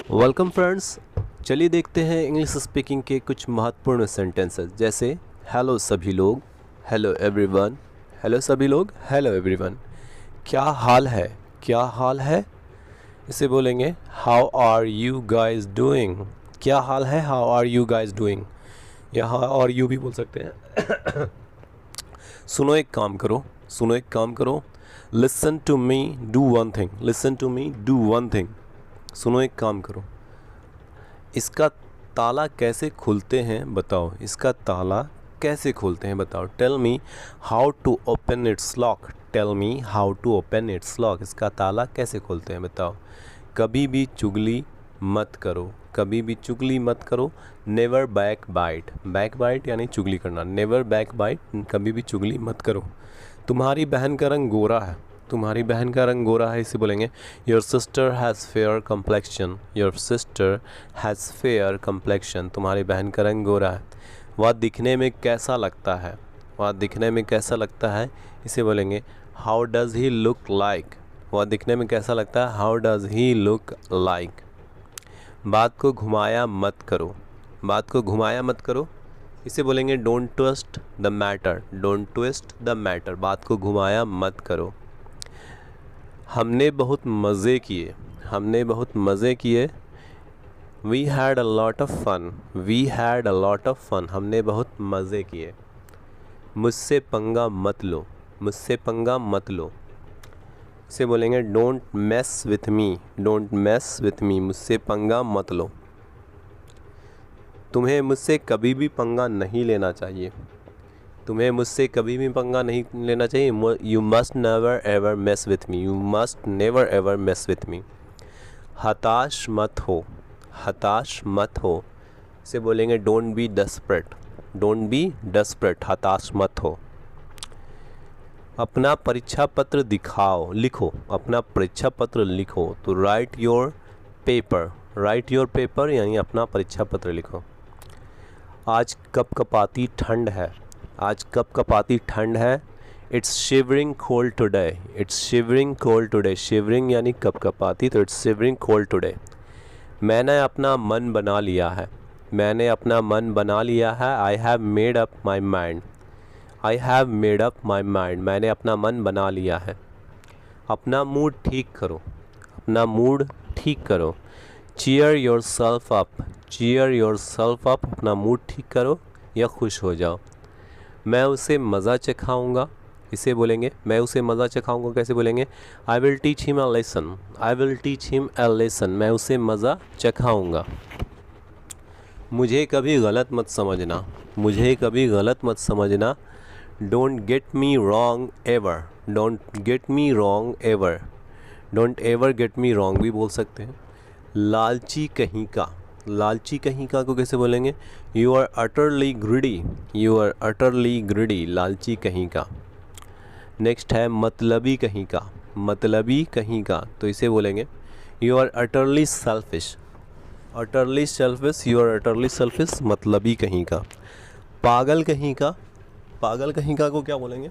Welcome friends. चलिए देखते हैं इंग्लिश स्पीकिंग के कुछ महत्वपूर्ण सेंटेंसेस, जैसे हेलो सभी लोग, हेलो एवरीवन। हेलो सभी लोग, हेलो एवरीवन। क्या हाल है, क्या हाल है, इसे बोलेंगे how are you guys doing. क्या हाल है, how are you guys doing, या हाउ आर यू भी बोल सकते हैं। सुनो एक काम करो, सुनो एक काम करो। Listen to me do one thing, listen to me do one thing. सुनो एक काम करो। इसका ताला कैसे खुलते हैं बताओ, इसका ताला कैसे खोलते हैं बताओ। Tell me how to open its lock, tell me how to open its lock. इसका ताला कैसे खोलते हैं बताओ। कभी भी चुगली मत करो, कभी भी चुगली मत करो। Never backbite, backbite यानी चुगली करना। नेवर बैक बाइट, कभी भी चुगली मत करो। तुम्हारी बहन का रंग गोरा है, तुम्हारी बहन का रंग गोरा है, इसे बोलेंगे your sister has fair complexion, your sister has fair complexion. तुम्हारी बहन का रंग गोरा है। वह दिखने में कैसा लगता है, वह दिखने में कैसा लगता है, इसे बोलेंगे how does he look like. वह दिखने में कैसा लगता है, how does he look like. बात को घुमाया मत करो, बात को घुमाया मत करो, इसे बोलेंगे don't twist the matter, don't twist the matter. बात को घुमाया मत करो। हमने बहुत मज़े किए, हमने बहुत मज़े किए। We had a lot of fun, we had a lot of fun. हमने बहुत मज़े किए। मुझसे पंगा मत लो, मुझसे पंगा मत लो, इसे बोलेंगे don't mess with me, don't mess with me. मुझसे पंगा मत लो। तुम्हें मुझसे कभी भी पंगा नहीं लेना चाहिए, तुम्हें मुझसे कभी भी पंगा नहीं लेना चाहिए। You must never ever mess with me, you must never ever mess with me. हताश मत हो, हताश मत हो, इसे बोलेंगे don't be desperate, don't be desperate. हताश मत हो। अपना परीक्षा पत्र दिखाओ, लिखो, अपना परीक्षा पत्र लिखो। तो right your paper, right your paper यानी अपना परीक्षा पत्र लिखो। आज कपकपाती ठंड है, आज कपकपाती ठंड है। It's shivering cold today, it's shivering cold today. Shivering यानी कपकपाती, तो इट्स शिवरिंग कोल्ड टुडे। मैंने अपना मन बना लिया है, मैंने अपना मन बना लिया है। I have made up my mind, I have made up my mind. मैंने अपना मन बना लिया है। अपना मूड ठीक करो, अपना मूड ठीक करो। Cheer yourself up, cheer yourself up. अपना मूड ठीक करो या खुश हो जाओ। मैं उसे मज़ा चखाऊँगा, इसे बोलेंगे मैं उसे मज़ा चखाऊँगा। कैसे बोलेंगे, I will teach him a lesson, I will teach him a lesson. मैं उसे मज़ा चखाऊँगा। मुझे कभी गलत मत समझना, मुझे कभी गलत मत समझना। Don't get me wrong ever, don't get me wrong ever. Don't ever get me wrong भी बोल सकते हैं। लालची कहीं का, लालची कहीं का को कैसे बोलेंगे, you are utterly greedy, you are utterly greedy. लालची कहीं का। नेक्स्ट है मतलबी कहीं का, मतलबी कहीं का, तो इसे बोलेंगे you are utterly selfish, utterly selfish, you are utterly selfish. मतलबी कहीं का। पागल कहीं का, पागल कहीं का को क्या बोलेंगे,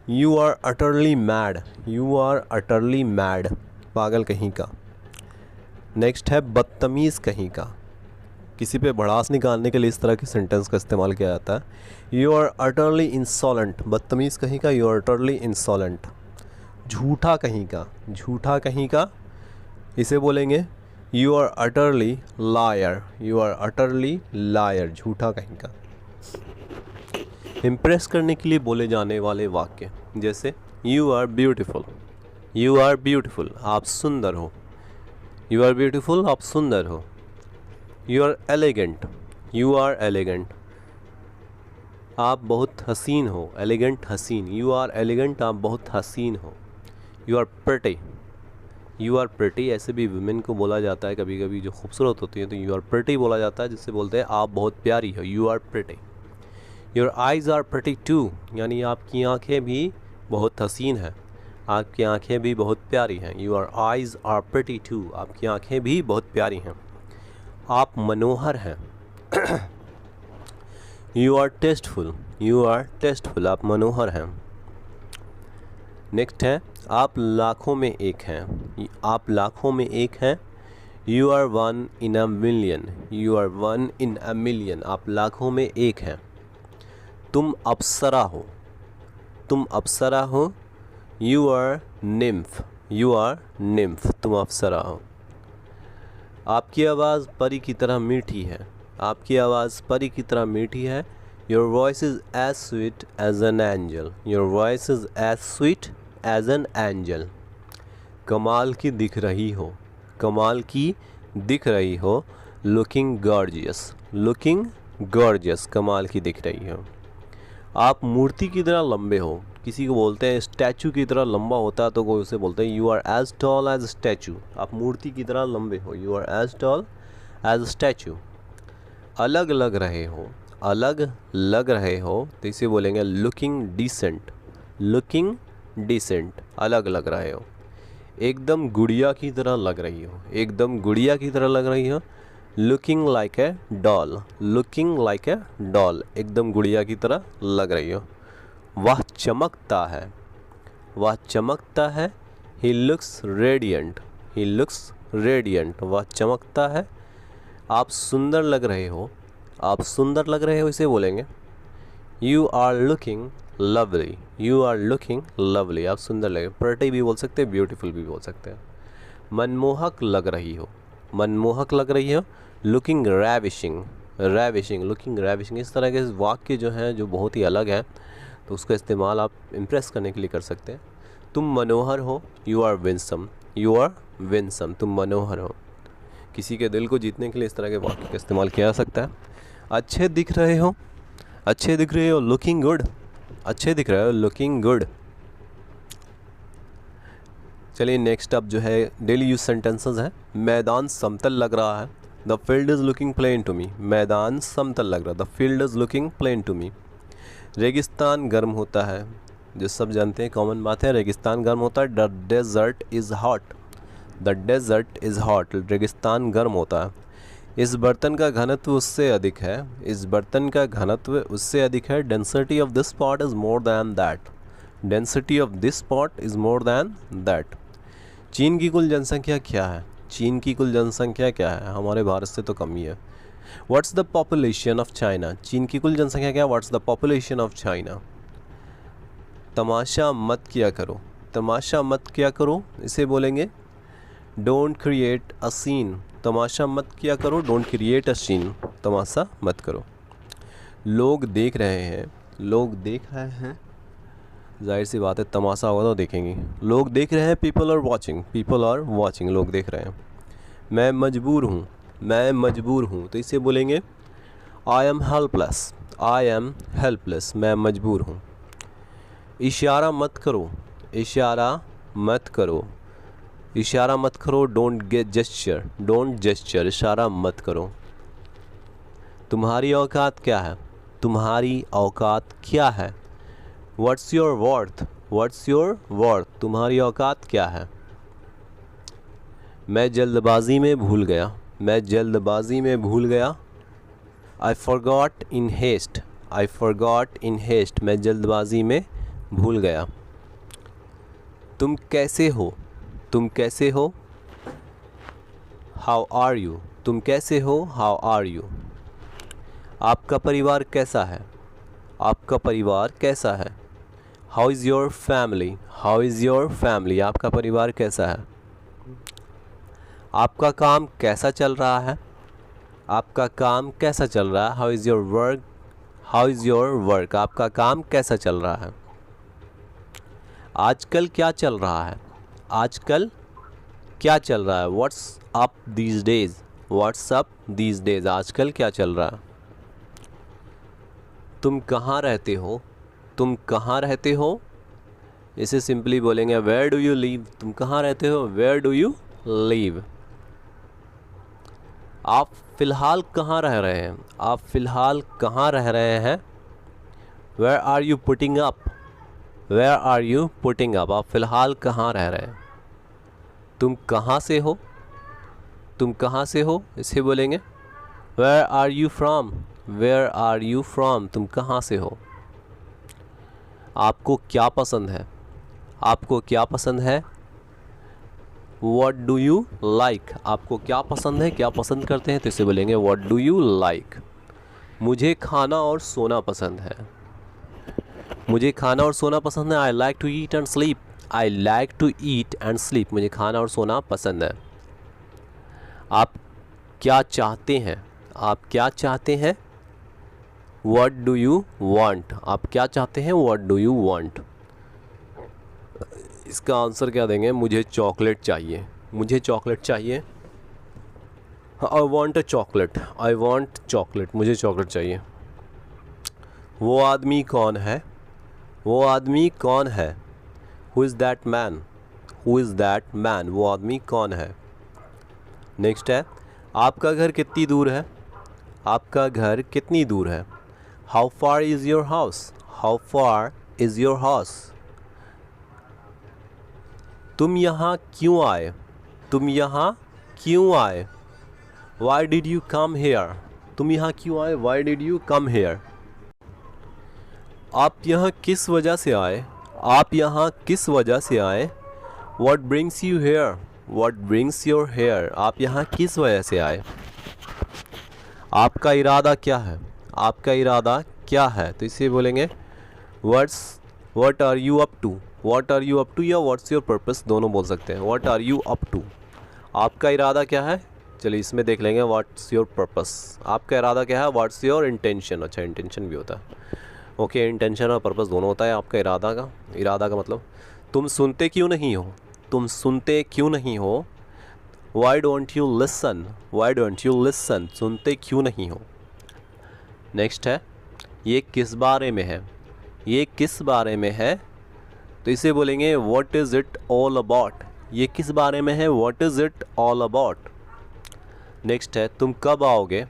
you are utterly mad, you are utterly mad. पागल कहीं का। नेक्स्ट है बदतमीज़ कहीं का। किसी पे भड़ास निकालने के लिए इस तरह के सेंटेंस का इस्तेमाल किया जाता है। यू आर अटरली इंसॉलेंट, बदतमीज़ कहीं का, यू आर अटरली इंसॉलेंट। झूठा कहीं का, झूठा कहीं का, इसे बोलेंगे you are utterly liar, you are utterly liar. झूठा कहीं का। इम्प्रेस करने के लिए बोले जाने वाले वाक्य, जैसे you are beautiful, you are beautiful, आप सुंदर हो। यू आर ब्यूटीफुल, आप सुंदर हो। You are elegant, you are elegant, आप बहुत हसीन हो। एलिगेंट हसीन, यू आर एलिगेंट, आप बहुत हसीन हो। You are pretty, you are pretty, ऐसे भी वुमेन को बोला जाता है कभी कभी जो खूबसूरत होती है, तो यू आर प्रिटी बोला जाता है, जिससे बोलते हैं आप बहुत प्यारी हो। You are pretty. Your eyes are pretty too, यानी आपकी आँखें भी बहुत हसीन हैं, आपकी आँखें भी बहुत प्यारी हैं। Your eyes are pretty too, आपकी आँखें भी बहुत प्यारी हैं। आप मनोहर हैं। You are tasteful, you are tasteful, आप मनोहर हैं। नेक्स्ट है आप लाखों में एक हैं, आप लाखों में एक हैं। You are one in a million, you are one in a million, आप लाखों में एक हैं। तुम अप्सरा हो, तुम अप्सरा हो। You are nymph, you are nymph, तुम अप्सरा हो। आपकी आवाज़ परी की तरह मीठी है, आपकी आवाज़ परी की तरह मीठी है। Your voice is as sweet as an angel, your voice is as sweet as an angel. कमाल की दिख रही हो, कमाल की दिख रही हो। लुकिंग गॉर्जियस, लुकिंग गॉर्जियस, कमाल की दिख रही हो। आप मूर्ति की तरह लंबे हो, किसी को बोलते हैं स्टैचू की तरह लंबा होता है तो कोई उसे बोलते हैं you are as tall as statue, आप मूर्ति की तरह लंबे हो, you are as tall as statue. अलग लग रहे हो, अलग लग रहे हो तो इसे बोलेंगे लुकिंग डिसेंट, लुकिंग डिसेंट, अलग लग रहे हो। एकदम गुड़िया की तरह लग रही हो, एकदम गुड़िया की तरह लग रही हो। Looking like a doll, looking like a doll, एकदम गुड़िया की तरह लग रही हो। वह चमकता है, वह चमकता है। He looks radiant, he looks radiant, वह चमकता है। आप सुंदर लग रहे हो, आप सुंदर लग रहे हो इसे बोलेंगे you are looking lovely, you are looking lovely, आप सुंदर लगे। प्रिटी भी बोल सकते हैं, ब्यूटीफुल भी बोल सकते हैं। मनमोहक लग रही हो, मनमोहक लग रही हो। Looking ravishing, ravishing, looking ravishing, इस तरह के वाक्य जो हैं जो बहुत ही अलग हैं तो उसका इस्तेमाल आप इम्प्रेस करने के लिए कर सकते हैं। तुम मनोहर हो, you are winsome, you are winsome, तुम मनोहर हो। किसी के दिल को जीतने के लिए इस तरह के वाक्य का इस्तेमाल किया जा सकता है। अच्छे दिख रहे हो, अच्छे दिख रहे हो। लुकिंग गुड, अच्छे दिख रहे हो, लुकिंग गुड। चलिए नेक्स्ट अब जो है डेली यूज सेंटेंसेस है। मैदान समतल लग रहा है, the field is looking plain to me, मैदान समतल लग रहा है, the field is looking plain to me. रेगिस्तान गर्म होता है, जो सब जानते हैं, कॉमन बात है, रेगिस्तान गर्म होता है। The desert is hot, the desert is hot, रेगिस्तान गर्म होता है। इस बर्तन का घनत्व उससे अधिक है, इस बर्तन का घनत्व उससे अधिक है। Density of this pot is more than that, density of this pot is more than that. चीन की कुल जनसंख्या क्या है, चीन की कुल जनसंख्या क्या है, हमारे भारत से तो कम ही है। What's the population of China, चीन की कुल जनसंख्या क्या है, what's the population of China. तमाशा मत किया करो, तमाशा मत किया करो इसे बोलेंगे डोंट क्रिएट अ सीन, तमाशा मत किया करो, डोंट क्रिएट अ सीन, तमाशा मत करो। लोग देख रहे हैं, लोग देख रहे हैं, जाहिर सी बात है तमाशा होगा तो देखेंगे। लोग देख रहे हैं, people are watching, people are watching, लोग देख रहे हैं। मैं मजबूर हूँ, मैं मजबूर हूँ तो इसे बोलेंगे I am helpless, I am helpless, मैं मजबूर हूँ। इशारा मत करो, इशारा मत करो, इशारा मत करो, don't get gesture, don't gesture, इशारा मत करो। तुम्हारी औकात क्या है, तुम्हारी औकात क्या है। What's your worth, what's your worth, तुम्हारी औकात क्या है। मैं जल्दबाजी में भूल गया, मैं जल्दबाजी में भूल गया। I forgot in haste, I forgot in haste, मैं जल्दबाजी में भूल गया। तुम कैसे हो, तुम कैसे हो। हाउ आर यू, तुम कैसे हो, हाउ आर यू। आपका परिवार कैसा है, आपका परिवार कैसा है। How is your family, how is your family, आपका परिवार कैसा है। आपका काम कैसा चल रहा है, आपका काम कैसा चल रहा है। How is your work, how is your work, आपका काम कैसा चल रहा है। आजकल क्या चल रहा है, आजकल क्या चल रहा है। What's up these days, what's up these days, आजकल क्या चल रहा है। तुम कहाँ रहते हो, तुम कहाँ रहते हो, इसे सिंपली बोलेंगे वेयर डू यू लीव, तुम कहाँ रहते हो, वेयर डू यू लीव। आप फ़िलहाल कहाँ रह रहे हैं, आप फ़िलहाल कहाँ रह रहे हैं। Where are you putting up, where are you putting up, आप फ़िलहाल कहाँ रह रहे हैं। तुम कहाँ से हो, तुम कहाँ से हो, इसे बोलेंगे where are you from, where are you from, तुम कहाँ से हो। आपको क्या पसंद है, आपको क्या पसंद है। व्हाट डू यू लाइक, आपको क्या पसंद है, क्या पसंद करते हैं, तो इसे बोलेंगे व्हाट डू यू लाइक। मुझे खाना और सोना पसंद है, मुझे खाना और सोना पसंद है। I like to eat and sleep, I like to eat and sleep, मुझे खाना और सोना पसंद है। आप क्या चाहते हैं, आप क्या चाहते हैं, व्हाट डू यू वांट, आप क्या चाहते हैं, व्हाट डू यू वांट। इसका आंसर क्या देंगे, मुझे चॉकलेट चाहिए, मुझे चॉकलेट चाहिए। I want a chocolate, I want chocolate, मुझे चॉकलेट चाहिए। वो आदमी कौन है, वो आदमी कौन है, who is that man, who is that man, वो आदमी कौन है। नेक्स्ट है, आपका घर कितनी दूर है, आपका घर कितनी दूर है। How far is your house, how far is your house. तुम यहाँ क्यों आए, तुम यहाँ क्यों आए। Why did you come here, तुम यहाँ क्यों आए, why did you come here. आप यहाँ किस वजह से आए, आप यहाँ किस वजह से आए। What brings you here, what brings your here, आप यहाँ किस वजह से आए। आपका इरादा क्या है, आपका इरादा क्या है, तो इसे बोलेंगे what are you up to, what are you up to या what's your purpose, दोनों बोल सकते हैं। what are you up to, आपका इरादा क्या है। चलिए इसमें देख लेंगे what's your purpose, आपका इरादा क्या है। what's your intention, अच्छा इंटेंशन भी होता है, ओके इंटेंशन और पर्पस दोनों होता है आपका इरादा का। इरादा का मतलब तुम सुनते क्यों नहीं हो, तुम सुनते क्यों नहीं हो। Why don't you listen, why don't you listen, सुनते क्यों नहीं हो। नेक्स्ट है, ये किस बारे में है, ये किस बारे में है, तो इसे बोलेंगे what is it all about, ये किस बारे में है, what is it all about. Next है, तुम कब आओगे,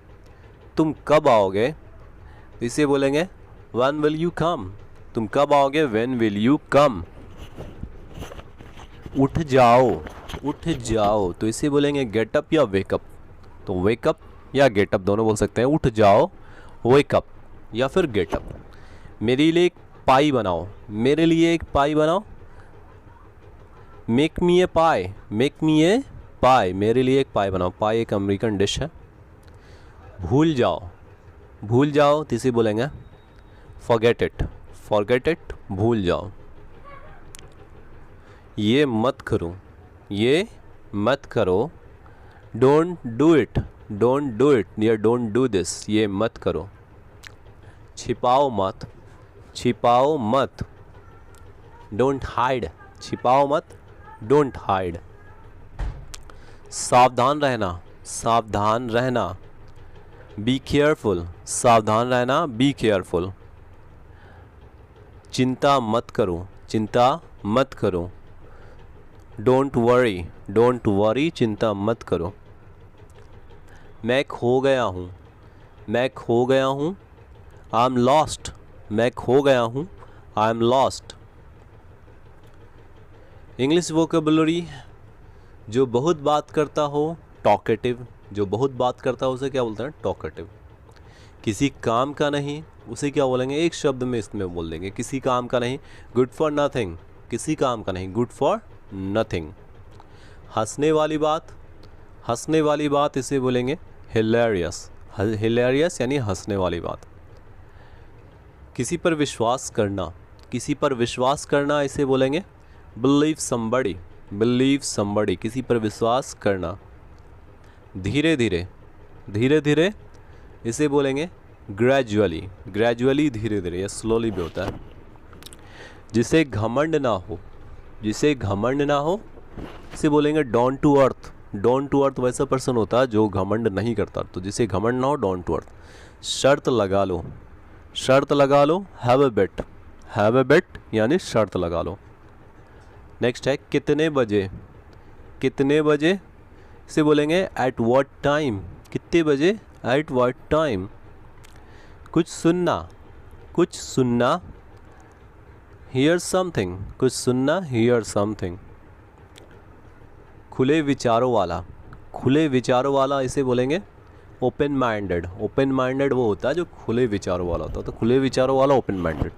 तुम कब आओगे, इसे बोलेंगे when will you come, तुम कब आओगे, when will you come। उठ जाओ, उठ जाओ, तो इसे बोलेंगे गेट अप या वेकअप, तो वेकअप या गेटअप दोनों बोल सकते हैं। उठ जाओ, वेकअप या फिर गेटअप। मेरे लिए एक पाई बनाओ, मेरे लिए एक पाई बनाओ। मेक मी ए पाई, मेक मी ए पाई, मेरे लिए एक पाई बनाओ। पाई एक अमेरिकन डिश है। भूल जाओ, भूल जाओ, तो इसे बोलेंगे फॉरगेट इट, फॉरगेट इट, भूल जाओ। ये मत करो, ये मत करो। Don't do it, don't do it या डोंट डू दिस, ये मत करो। छिपाओ मत, छिपाओ मत। डोंट हाइड, छिपाओ मत, डोंट हाइड। सावधान रहना, सावधान रहना। बी केयरफुल, सावधान रहना, बी केयरफुल। चिंता मत करो, चिंता मत करो। डोंट वरी, डोंट वरी, चिंता मत करो। मैं खो गया हूँ, मैं खो गया हूँ। आई एम लॉस्ट, मैं खो गया हूँ, I am lost. English vocabulary, जो बहुत बात करता हो टॉकेटिव, जो बहुत बात करता हो उसे क्या बोलते हैं, टॉकेटिव। किसी काम का नहीं, उसे क्या बोलेंगे, एक शब्द में इसमें बोल देंगे, किसी काम का नहीं, गुड फॉर नथिंग, किसी काम का नहीं, गुड फॉर नथिंग। हंसने वाली बात, हंसने वाली बात, इसे बोलेंगे हिलेरियस, हिलेरियस यानी हंसने वाली बात। किसी पर विश्वास करना, किसी पर विश्वास करना, इसे बोलेंगे बिलीव समबडी, बिलीव समबडी, किसी पर विश्वास करना। धीरे धीरे, धीरे धीरे, इसे बोलेंगे ग्रेजुअली, ग्रेजुअली, धीरे धीरे या स्लोली भी होता है। जिसे घमंड ना हो, जिसे घमंड ना हो, इसे बोलेंगे down to earth. Down to earth वैसा पर्सन होता है जो घमंड नहीं करता, तो जिसे घमंड ना हो, डॉन टू अर्थ। शर्त लगा लो, शर्त लगा लो, have a bat, have a बेट यानी शर्त लगा लो। नेक्स्ट है कितने बजे, कितने बजे, इसे बोलेंगे एट व्हाट टाइम, कितने बजे, एट व्हाट टाइम। कुछ सुनना, कुछ सुनना, हियर समथिंग, कुछ सुनना, हियर समथिंग। खुले विचारों वाला, खुले विचारों वाला, इसे बोलेंगे ओपन माइंडेड। ओपन माइंडेड वो होता है जो खुले विचारों वाला होता है, तो खुले विचारों वाला ओपन माइंडेड।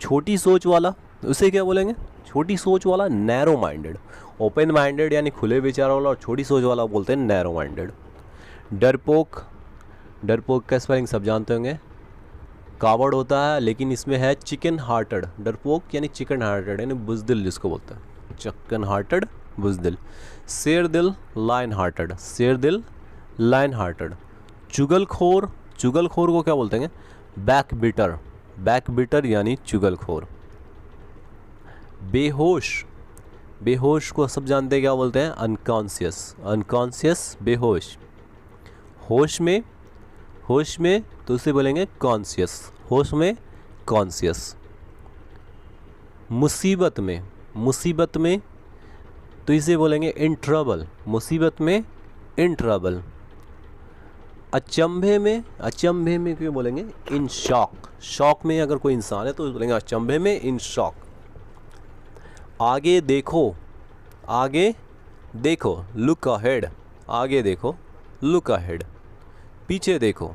छोटी सोच वाला, उसे क्या बोलेंगे, छोटी सोच वाला नैरो माइंडेड। ओपन माइंडेड यानी खुले विचारों वाला और छोटी सोच वाला बोलते हैं नैरो माइंडेड। डरपोक, डरपोक का स्पेलिंग सब जानते होंगे, कावर्ड होता है, लेकिन इसमें है चिकन हार्टेड। डरपोक यानी चिकन हार्टेड यानी बुज़दिल जिसको बोलते हैं, चिकन हार्टेड बुज़दिल। शेर दिल लाइन हार्टेड, शेर दिल लाइन हार्टेड। चुगलखोर, चुगलखोर को क्या बोलते हैं? बैक बिटर, बैक बिटर यानी चुगलखोर। बेहोश, बेहोश को सब जानते हैं क्या बोलते हैं? अनकॉन्शियस, अनकॉन्शियस बेहोश। होश में, होश में तो उसे बोलेंगे कॉन्शियस, होश में कॉन्शियस। मुसीबत में, मुसीबत में तो इसे बोलेंगे इन ट्रबल, मुसीबत में इन ट्रबल। अचंभे में, अचंभे में क्यों बोलेंगे? इन शॉक, शॉक में अगर कोई इंसान है तो बोलेंगे अचंभे में इन शॉक। आगे देखो, आगे देखो लुक अहेड, आगे देखो लुक अहेड। पीछे देखो,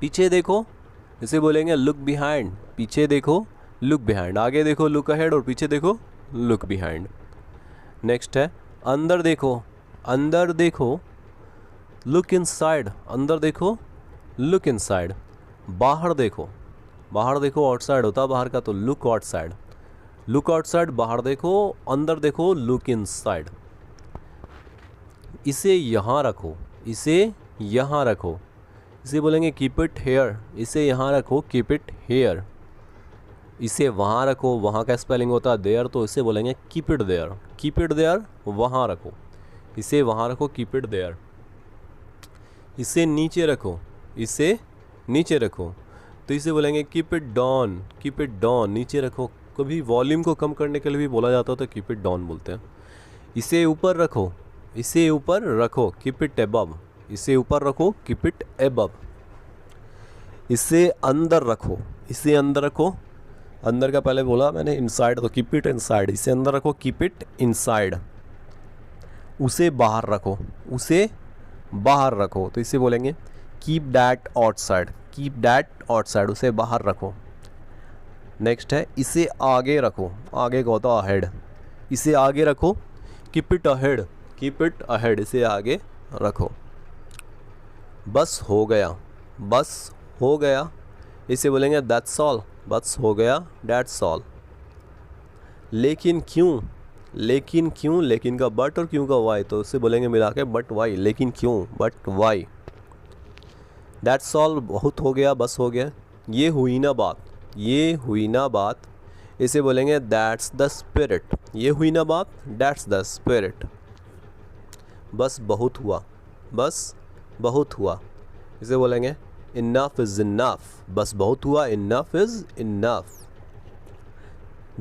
पीछे देखो इसे बोलेंगे लुक बिहाइंड, पीछे देखो लुक बिहाइंड। आगे देखो लुक अहेड और पीछे देखो लुक बिहाइंड। नेक्स्ट है अंदर देखो, अंदर देखो लुक इनसाइड, अंदर देखो लुक इनसाइड। बाहर देखो, बाहर देखो आउटसाइड होता है बाहर का, तो लुक आउटसाइड, लुक आउटसाइड बाहर देखो, अंदर देखो लुक इनसाइड। इसे यहाँ रखो, इसे यहाँ रखो, इसे बोलेंगे कीप इट हेयर, इसे यहाँ रखो कीप इट हेयर। इसे वहाँ रखो, वहाँ का स्पेलिंग होता है देयर, तो इसे बोलेंगे keep it there, keep it there वहाँ रखो, इसे वहाँ रखो कीप इट देयर। इसे नीचे रखो, इसे नीचे रखो, तो इसे बोलेंगे keep it down, keep it down नीचे रखो। कभी वॉल्यूम को कम करने के लिए भी बोला जाता है तो कीप इट डाउन बोलते हैं। इसे ऊपर रखो, इसे ऊपर रखो कीप इट अबव, इसे ऊपर रखो कीप इट अबव। इसे अंदर रखो, इसे अंदर रखो, अंदर का पहले बोला मैंने इनसाइड, तो कीप इट इनसाइड, इसे अंदर रखो कीप इट इनसाइड। उसे बाहर रखो, उसे बाहर रखो, तो इसे बोलेंगे keep that outside, keep that outside, उसे बाहर रखो। नेक्स्ट है इसे आगे रखो, आगे का होता है अहेड, इसे आगे रखो keep it ahead, keep it ahead, इसे आगे रखो। बस हो गया, बस हो गया, इसे बोलेंगे दैट्स ऑल, बस हो गया दैट्स ऑल। लेकिन क्यों, लेकिन क्यों, लेकिन का बट और क्यों का वाई, तो उसे बोलेंगे मिला के बट वाई, लेकिन क्यों बट वाई। दैट्स ऑल बहुत हो गया, बस हो गया। ये हुई ना बात, ये हुई ना बात, इसे बोलेंगे दैट्स द स्पिरिट, ये हुई ना बात दैट्स द स्पिरिट। बस बहुत हुआ, बस बहुत हुआ, इसे बोलेंगे इनफ इज़ इनफ, बस बहुत हुआ इनफ इज़ इनफ।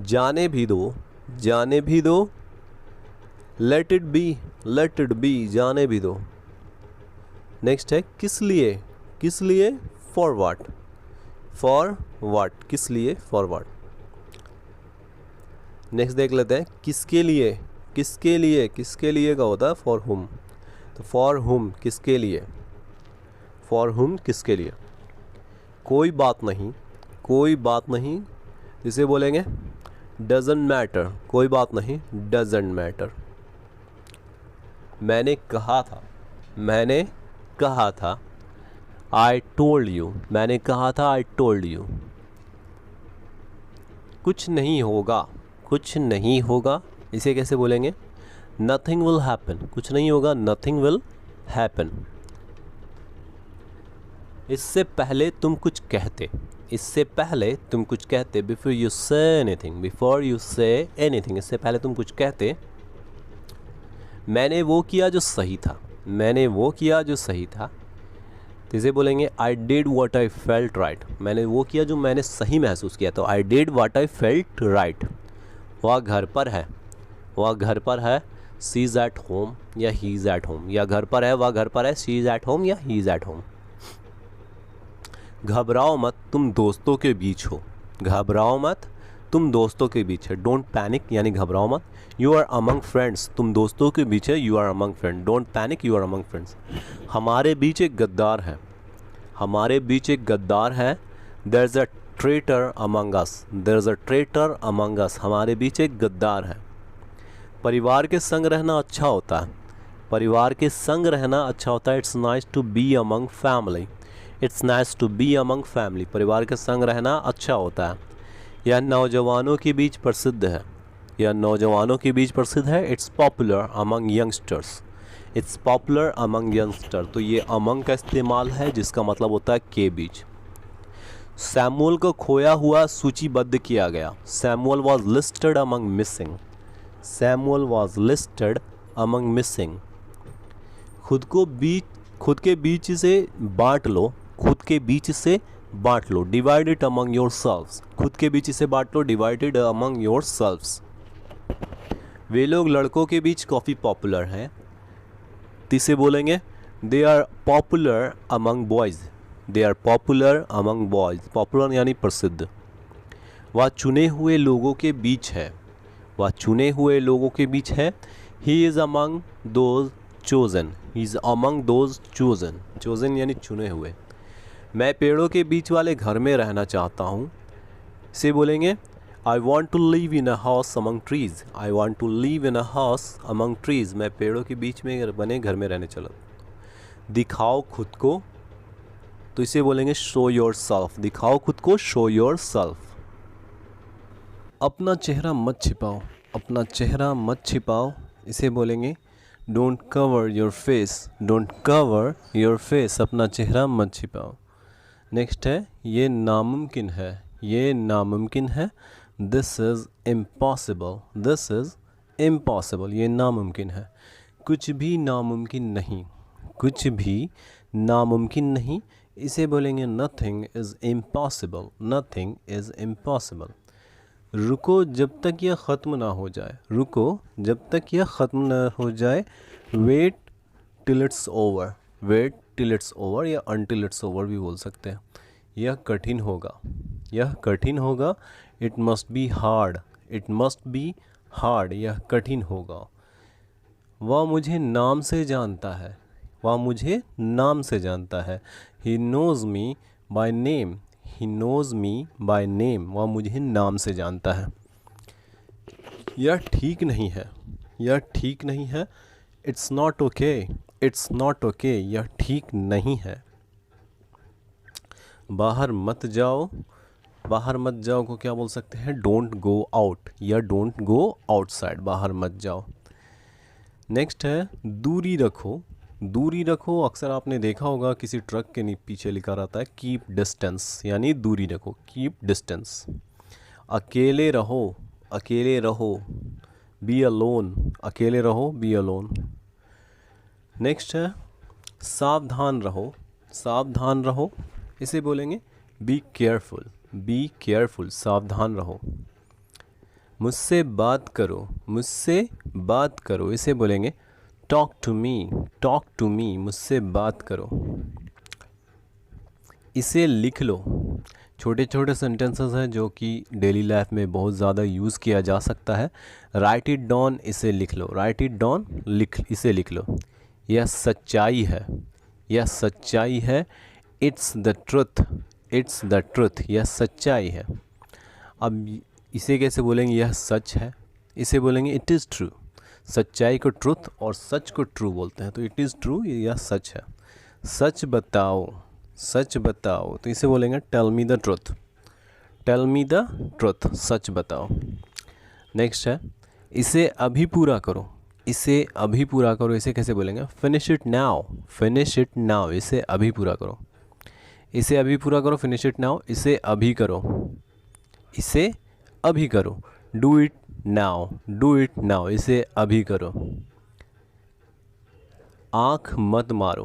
जाने भी दो, जाने भी दो, let it be, let it be, जाने भी दो। नेक्स्ट है किस लिए, किस लिए फॉर व्हाट, फॉर व्हाट, किस लिए फॉर व्हाट। नेक्स्ट देख लेते हैं किसके लिए, किसके लिए, किसके लिए का होता है फॉर हुम, तो फॉर हुम किसके लिए, फॉर हुम किसके लिए। कोई बात नहीं, कोई बात नहीं, इसे बोलेंगे डजंट मैटर, कोई बात नहीं डजंट मैटर। मैंने कहा था, मैंने कहा था आई टोल्ड यू, मैंने कहा था आई टोल्ड यू। कुछ नहीं होगा, कुछ नहीं होगा, इसे कैसे बोलेंगे? नथिंग विल हैपन, कुछ नहीं होगा नथिंग विल हैपन। इससे पहले तुम कुछ कहते, इससे पहले तुम कुछ कहते, before you say anything, before you say anything, इससे पहले तुम कुछ कहते। मैंने वो किया जो सही था, मैंने वो किया जो सही था, तो इसे बोलेंगे I did what I felt right, मैंने वो किया जो मैंने सही महसूस किया, तो I did what I felt right. वह घर पर है, वह घर पर है, शी इज़ एट होम या ही इज़ एट होम, या घर पर है वह घर पर है, शी इज़ एट होम या ही इज़ एट होम। घबराओ मत तुम दोस्तों के बीच हो, घबराओ मत तुम दोस्तों के बीच है, डोंट पैनिक यानी घबराओ मत। यू आर अमंग फ्रेंड्स, तुम दोस्तों के बीच है, you are among friend, don't panic you are among friends. हमारे बीच एक गद्दार है, हमारे बीच एक गद्दार है, there is a traitor among us, there is a traitor among us, हमारे बीच एक गद्दार है। परिवार के संग रहना अच्छा होता है, परिवार के संग रहना अच्छा होता है। It's nice to be among family, it's nice to be among family, परिवार के संग रहना अच्छा होता है। यह नौजवानों के बीच प्रसिद्ध है, यह नौजवानों के बीच प्रसिद्ध है। It's popular among youngsters, it's popular among youngster, तो ये अमंग का इस्तेमाल है जिसका मतलब होता है के बीच। सैमुअल को खोया हुआ सूचीबद्ध किया गया। Samuel was listed among missing, Samuel was listed among missing. खुद के बीच से बांट लो, खुद के बीच से बांट लो। Divide it among yourselves, खुद के बीच से बांट लो, डिवाइडेड अमंग योर सेल्व्स। वे लोग लड़कों के बीच काफ़ी पॉपुलर हैं, तीसरे बोलेंगे they are popular among boys, they are popular among boys, popular यानी प्रसिद्ध। वह चुने हुए लोगों के बीच है, वह चुने हुए लोगों के बीच है। He is among those chosen, he is among those chosen, chosen यानी चुने हुए। मैं पेड़ों के बीच वाले घर में रहना चाहता हूँ, इसे बोलेंगे I want to live in a house among trees, I want to live in a house among trees, मैं पेड़ों के बीच में बने घर में रहने चला। दिखाओ खुद को, तो इसे बोलेंगे शो योर सेल्फ, दिखाओ खुद को, शो योर सेल्फ। अपना चेहरा मत छिपाओ, अपना चेहरा मत छिपाओ, इसे बोलेंगे don't cover your face, don't cover your face, अपना चेहरा मत छिपाओ। नेक्स्ट है ये नामुमकिन है, ये नामुमकिन है। This is impossible, this is impossible, ये नामुमकिन है। कुछ भी नामुमकिन नहीं, कुछ भी नामुमकिन नहीं, इसे बोलेंगे nothing is impossible, nothing is impossible. रुको जब तक यह ख़त्म ना हो जाए, रुको जब तक यह ख़त्म ना हो जाए। Wait till it's over, wait till it's over या अनटिल इट्स ओवर भी बोल सकते हैं। यह कठिन होगा, यह कठिन होगा। It must be hard, it must be hard, यह कठिन होगा। वह मुझे नाम से जानता है, वह मुझे नाम से जानता है। He knows me by name, he knows me by name, वह मुझे नाम से जानता है। यह ठीक नहीं है, यह ठीक नहीं है। It's not okay, it's not okay, यह ठीक नहीं है। बाहर मत जाओ, बाहर मत जाओ को क्या बोल सकते हैं, डोंट गो आउट या डोंट गो आउटसाइड, बाहर मत जाओ। नेक्स्ट है दूरी रखो, दूरी रखो। अक्सर आपने देखा होगा किसी ट्रक के पीछे लिखा रहता है कीप डिस्टेंस, यानी दूरी रखो, कीप डिस्टेंस। अकेले रहो, अकेले रहो, बी अलोन, अकेले रहो, बी अलोन। नेक्स्ट है सावधान रहो, सावधान रहो, इसे बोलेंगे बी केयरफुल, बी केयरफुल, सावधान रहो। मुझसे बात करो, मुझसे बात करो, इसे बोलेंगे talk to me, talk to me, मुझसे बात करो। इसे लिख लो। छोटे छोटे सेंटेंसेस हैं जो कि डेली लाइफ में बहुत ज़्यादा यूज़ किया जा सकता है। राइट इट डाउन, इसे लिख लो, राइट इट डाउन, इसे लिख लो। यह सच्चाई है, यह सच्चाई है। It's the truth, it's the truth, यह सच्चाई है। अब इसे कैसे बोलेंगे, यह सच है, इसे बोलेंगे इट इज़ ट्रू। सच्चाई को ट्रुथ और सच को ट्रू बोलते हैं, तो इट इज़ ट्रू, यह सच है। सच बताओ, सच बताओ, तो इसे बोलेंगे tell me the truth, tell me the truth, सच बताओ। नेक्स्ट है इसे अभी पूरा करो, इसे अभी पूरा करो, इसे कैसे बोलेंगे, finish it now, finish it now, इसे अभी पूरा करो, इसे अभी पूरा करो, फिनिश इट नाउ, इसे अभी करो, इसे अभी करो। Do it now, do it now, इसे अभी करो। आँख मत मारो,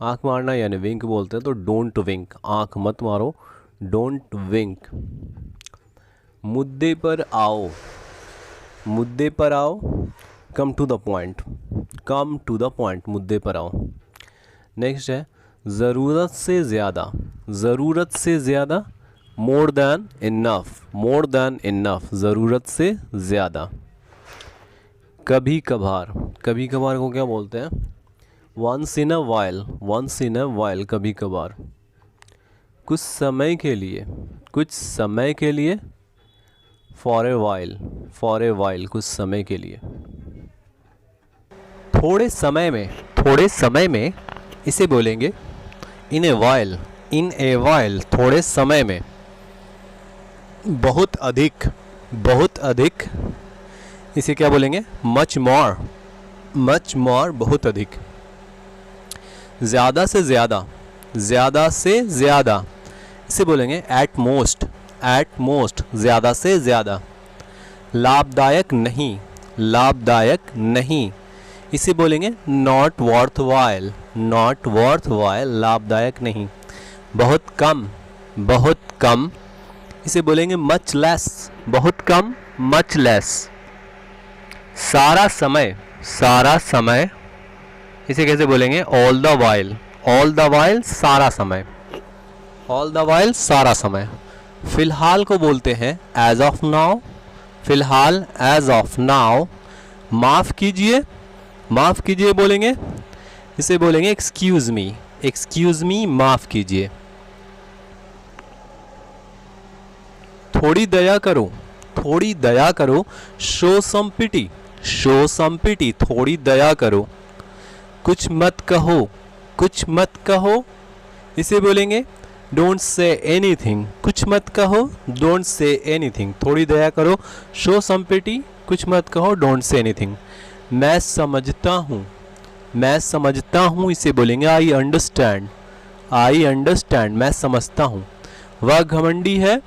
आँख मारना यानी विंक बोलते हैं, तो डोंट विंक, आँख मत मारो, डोंट विंक। मुद्दे पर आओ, मुद्दे पर आओ, come to the point, come to the point, मुद्दे पर आओ। नेक्स्ट है ज़रूरत से ज़्यादा, ज़रूरत से ज़्यादा, more than enough, more than enough, ज़रूरत से ज़्यादा। कभी कभार, कभी कभार को क्या बोलते हैं, once in a while, once in a while, कभी कभार। कुछ समय के लिए, कुछ समय के लिए, फॉर ए वाइल कुछ समय के लिए। थोड़े समय में इसे बोलेंगे इन ए वाइल थोड़े समय में। बहुत अधिक इसे क्या बोलेंगे? मच मोर बहुत अधिक। ज़्यादा से ज़्यादा इसे बोलेंगे एट मोस्ट ज़्यादा से ज़्यादा। लाभदायक नहीं इसे बोलेंगे नॉट वर्थ वाइल लाभदायक नहीं। बहुत कम इसे बोलेंगे मच लेस। सारा समय इसे कैसे बोलेंगे? ऑल द वाइल सारा समय। फिलहाल को बोलते हैं एज ऑफ नाउ। माफ़ कीजिए बोलेंगे, इसे बोलेंगे एक्सक्यूज़ मी माफ़ कीजिए। थोड़ी दया करो शो सम पिटी थोड़ी दया करो। कुछ मत कहो इसे बोलेंगे डोंट से एनीथिंग। कुछ मत कहो डोंट से एनीथिंग। थोड़ी दया करो शो सम पिटी, कुछ मत कहो डोंट से एनीथिंग। मैं समझता हूँ इसे बोलेंगे आई अंडरस्टैंड मैं समझता हूँ। वह घमंडी है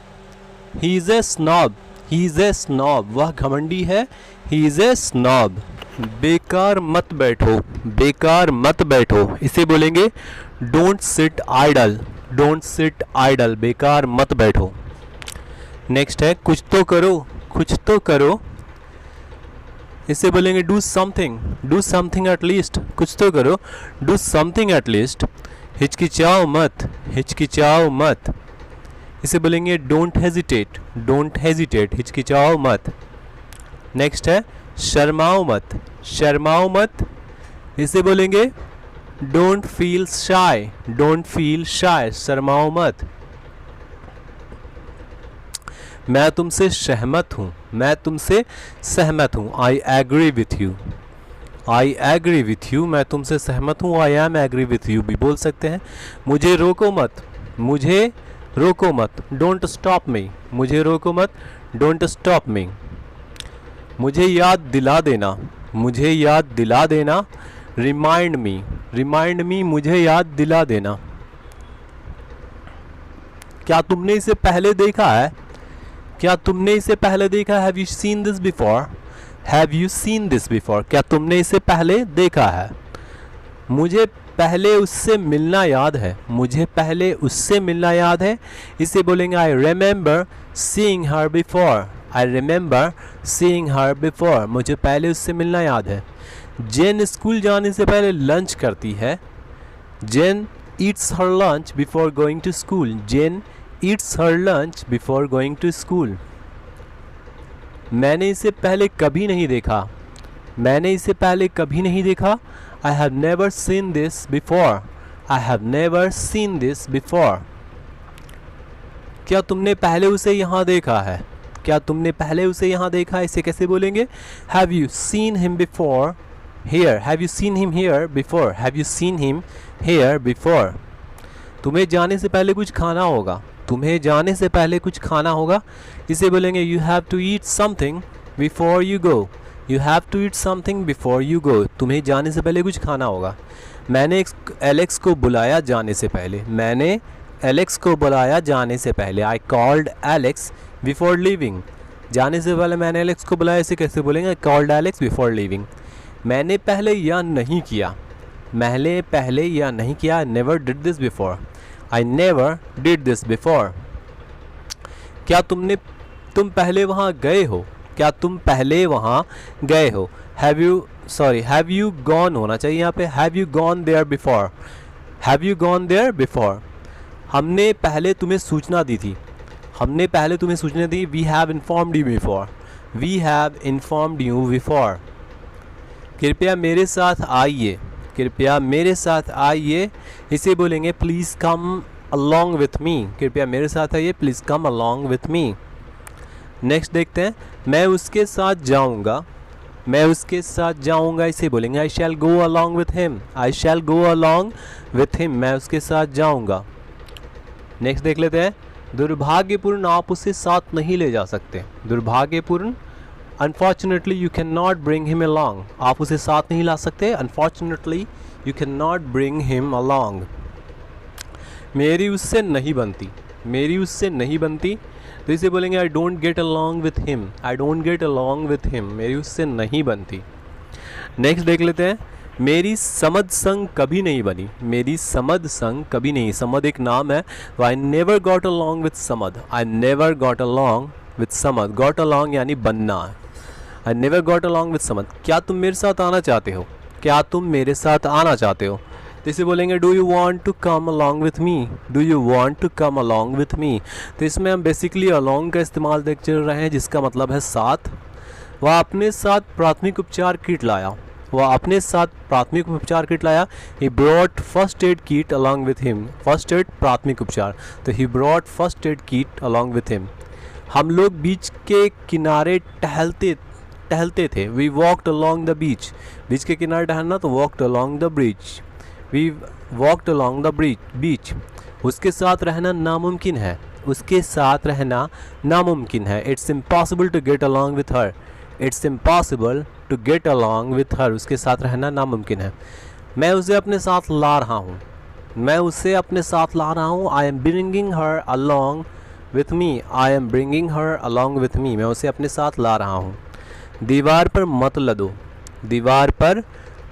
ही इज़ ए स्नॉब वह घमंडी है ही इज़ ए स्नॉब। बेकार मत बैठो इसे बोलेंगे डोंट सिट आइडल बेकार मत बैठो। नेक्स्ट है कुछ तो करो इसे बोलेंगे डू समथिंग एटलीस्ट। कुछ तो करो डू समथिंग एटलीस्ट। हिचकिचाओ मत इसे बोलेंगे डोंट हेजिटेट हिचकिचाओ मत। नेक्स्ट है शर्माओ मत इसे बोलेंगे डोंट फील शाय शर्माओ मत। मैं तुमसे सहमत हूँ आई एग्री विथ यू मैं तुमसे सहमत हूँ I am agree with you भी बोल सकते हैं। मुझे रोको मत don't stop me don't stop me. मुझे याद दिला देना रिमाइंड मी मुझे याद दिला देना। क्या तुमने इसे पहले देखा है? Have you seen this before क्या तुमने इसे पहले देखा है? मुझे पहले उससे मिलना याद है इसे बोलेंगे I remember seeing her before मुझे पहले उससे मिलना याद है। जेन स्कूल जाने से पहले लंच करती है। Jane eats her lunch before going to school. मैंने इसे पहले कभी नहीं देखा। I have never seen this before। क्या तुमने पहले उसे यहाँ देखा है? इसे कैसे बोलेंगे? Have you seen him here before? तुम्हें जाने से पहले कुछ खाना होगा इसे बोलेंगे you have to eat something before you go। तुम्हें जाने से पहले कुछ खाना होगा। मैंने एलेक्स को बुलाया जाने से पहले I called Alex before leaving। जाने से पहले मैंने एलेक्स को बुलाया इसे कैसे बोलेंगे? I called Alex before leaving। मैंने पहले या नहीं किया I never did this before। क्या तुम पहले वहाँ गए हो? Have you gone होना चाहिए यहाँ पे। Have you gone there before? हमने पहले तुम्हें सूचना दी थी। We have informed you before। कृपया मेरे साथ आइए इसे बोलेंगे please come along with me। कृपया मेरे साथ आइए please come along with me। Next देखते हैं, मैं उसके साथ जाऊंगा, मैं उसके साथ जाऊंगा इसे बोलेंगे I shall go along with him, I shall go along with him, मैं उसके साथ जाऊंगा। नेक्स्ट देख लेते हैं, दुर्भाग्यपूर्ण आप उसे साथ नहीं ले जा सकते, दुर्भाग्यपूर्ण unfortunately you can not bring him along, आप उसे साथ नहीं ला सकते, unfortunately you can not bring him along. मेरी उससे नहीं बनती, मेरी उससे नहीं बनती, तो इसे बोलेंगे I don't get along with him, I don't get along with him, मेरी उससे नहीं बनती। नेक्स्ट देख लेते हैं, मेरी समद संग कभी नहीं बनी, मेरी समद संग कभी नहीं, समद एक नाम है, तो I never got along with Samad, I never got along with Samad, got along यानी बनना, I never got along with Samad. क्या तुम मेरे साथ आना चाहते हो, क्या तुम मेरे साथ आना चाहते हो, तो इसे बोलेंगे do you want to come along with me, do you want to come along with me. तो इसमें हम बेसिकली अलॉन्ग का इस्तेमाल देख चल रहे हैं, जिसका मतलब है साथ। वह अपने साथ प्राथमिक उपचार किट लाया, वह अपने साथ प्राथमिक उपचार किट लाया, he brought first aid kit along with him, first aid प्राथमिक उपचार, तो he brought first aid kit along with him. हम लोग बीच के किनारे टहलते थे, we walked along the beach, beach के किनारे टहलना तो walked along the bridge, we walked along the beach. उसके साथ रहना नामुमकिन है, उसके साथ रहना नामुमकिन है, it's impossible to get along with her, it's impossible to get along with her, उसके साथ रहना नामुमकिन है। मैं उसे अपने साथ ला रहा हूँ, मैं उसे अपने साथ ला रहा हूँ, I am bringing her along with me, I am bringing her along with मी, मैं उसे अपने साथ ला रहा हूँ। दीवार पर मत लदो, दीवार पर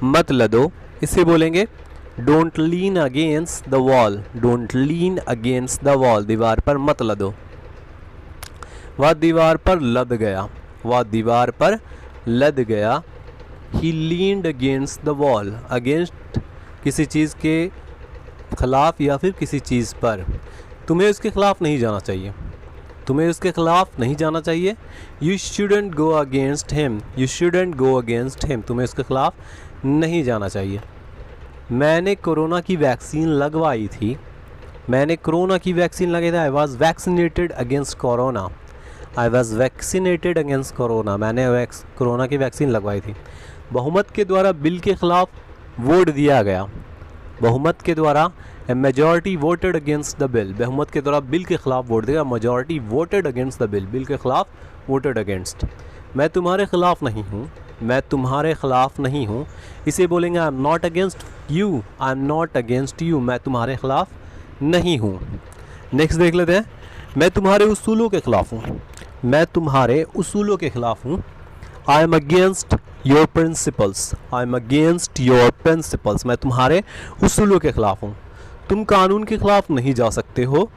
मत लदो, इसे बोलेंगे don't lean against the wall, don't lean against the wall, दीवार पर मत लदो। वह दीवार पर लद गया, वह दीवार पर लद गया, he leaned against the wall, against किसी चीज़ के खिलाफ या फिर किसी चीज़ पर, तुम्हें उसके खिलाफ नहीं जाना चाहिए, तुम्हें उसके खिलाफ नहीं जाना चाहिए। You shouldn't go against him, you shouldn't go against him, तुम्हें उसके खिलाफ नहीं जाना चाहिए। मैंने कोरोना की वैक्सीन लगवाई थी, मैंने कोरोना की वैक्सीन लगाई थी, I was vaccinated against corona, I was vaccinated against corona, मैंने कोरोना की वैक्सीन लगवाई थी। बहुमत के द्वारा बिल के खिलाफ वोट दिया गया, बहुमत के द्वारा a majority voted against the bill, बहुमत के द्वारा बिल के खिलाफ वोट दिया, majority voted against the bill, bill के खिलाफ वोटेड अगेंस्ट। मैं तुम्हारे खिलाफ नहीं हूँ, मैं तुम्हारे खिलाफ नहीं हूँ, इसे बोलेंगे I am not against you, I am not against you, मैं तुम्हारे खिलाफ नहीं हूँ। नेक्स्ट देख लेते हैं, मैं तुम्हारे उसूलों के खिलाफ हूँ, मैं तुम्हारे उसूलों के खिलाफ हूँ। I am against your principles, I am against your principles, मैं तुम्हारे उसूलों के खिलाफ हूँ। तुम कानून के खिलाफ नहीं जा सकते हो,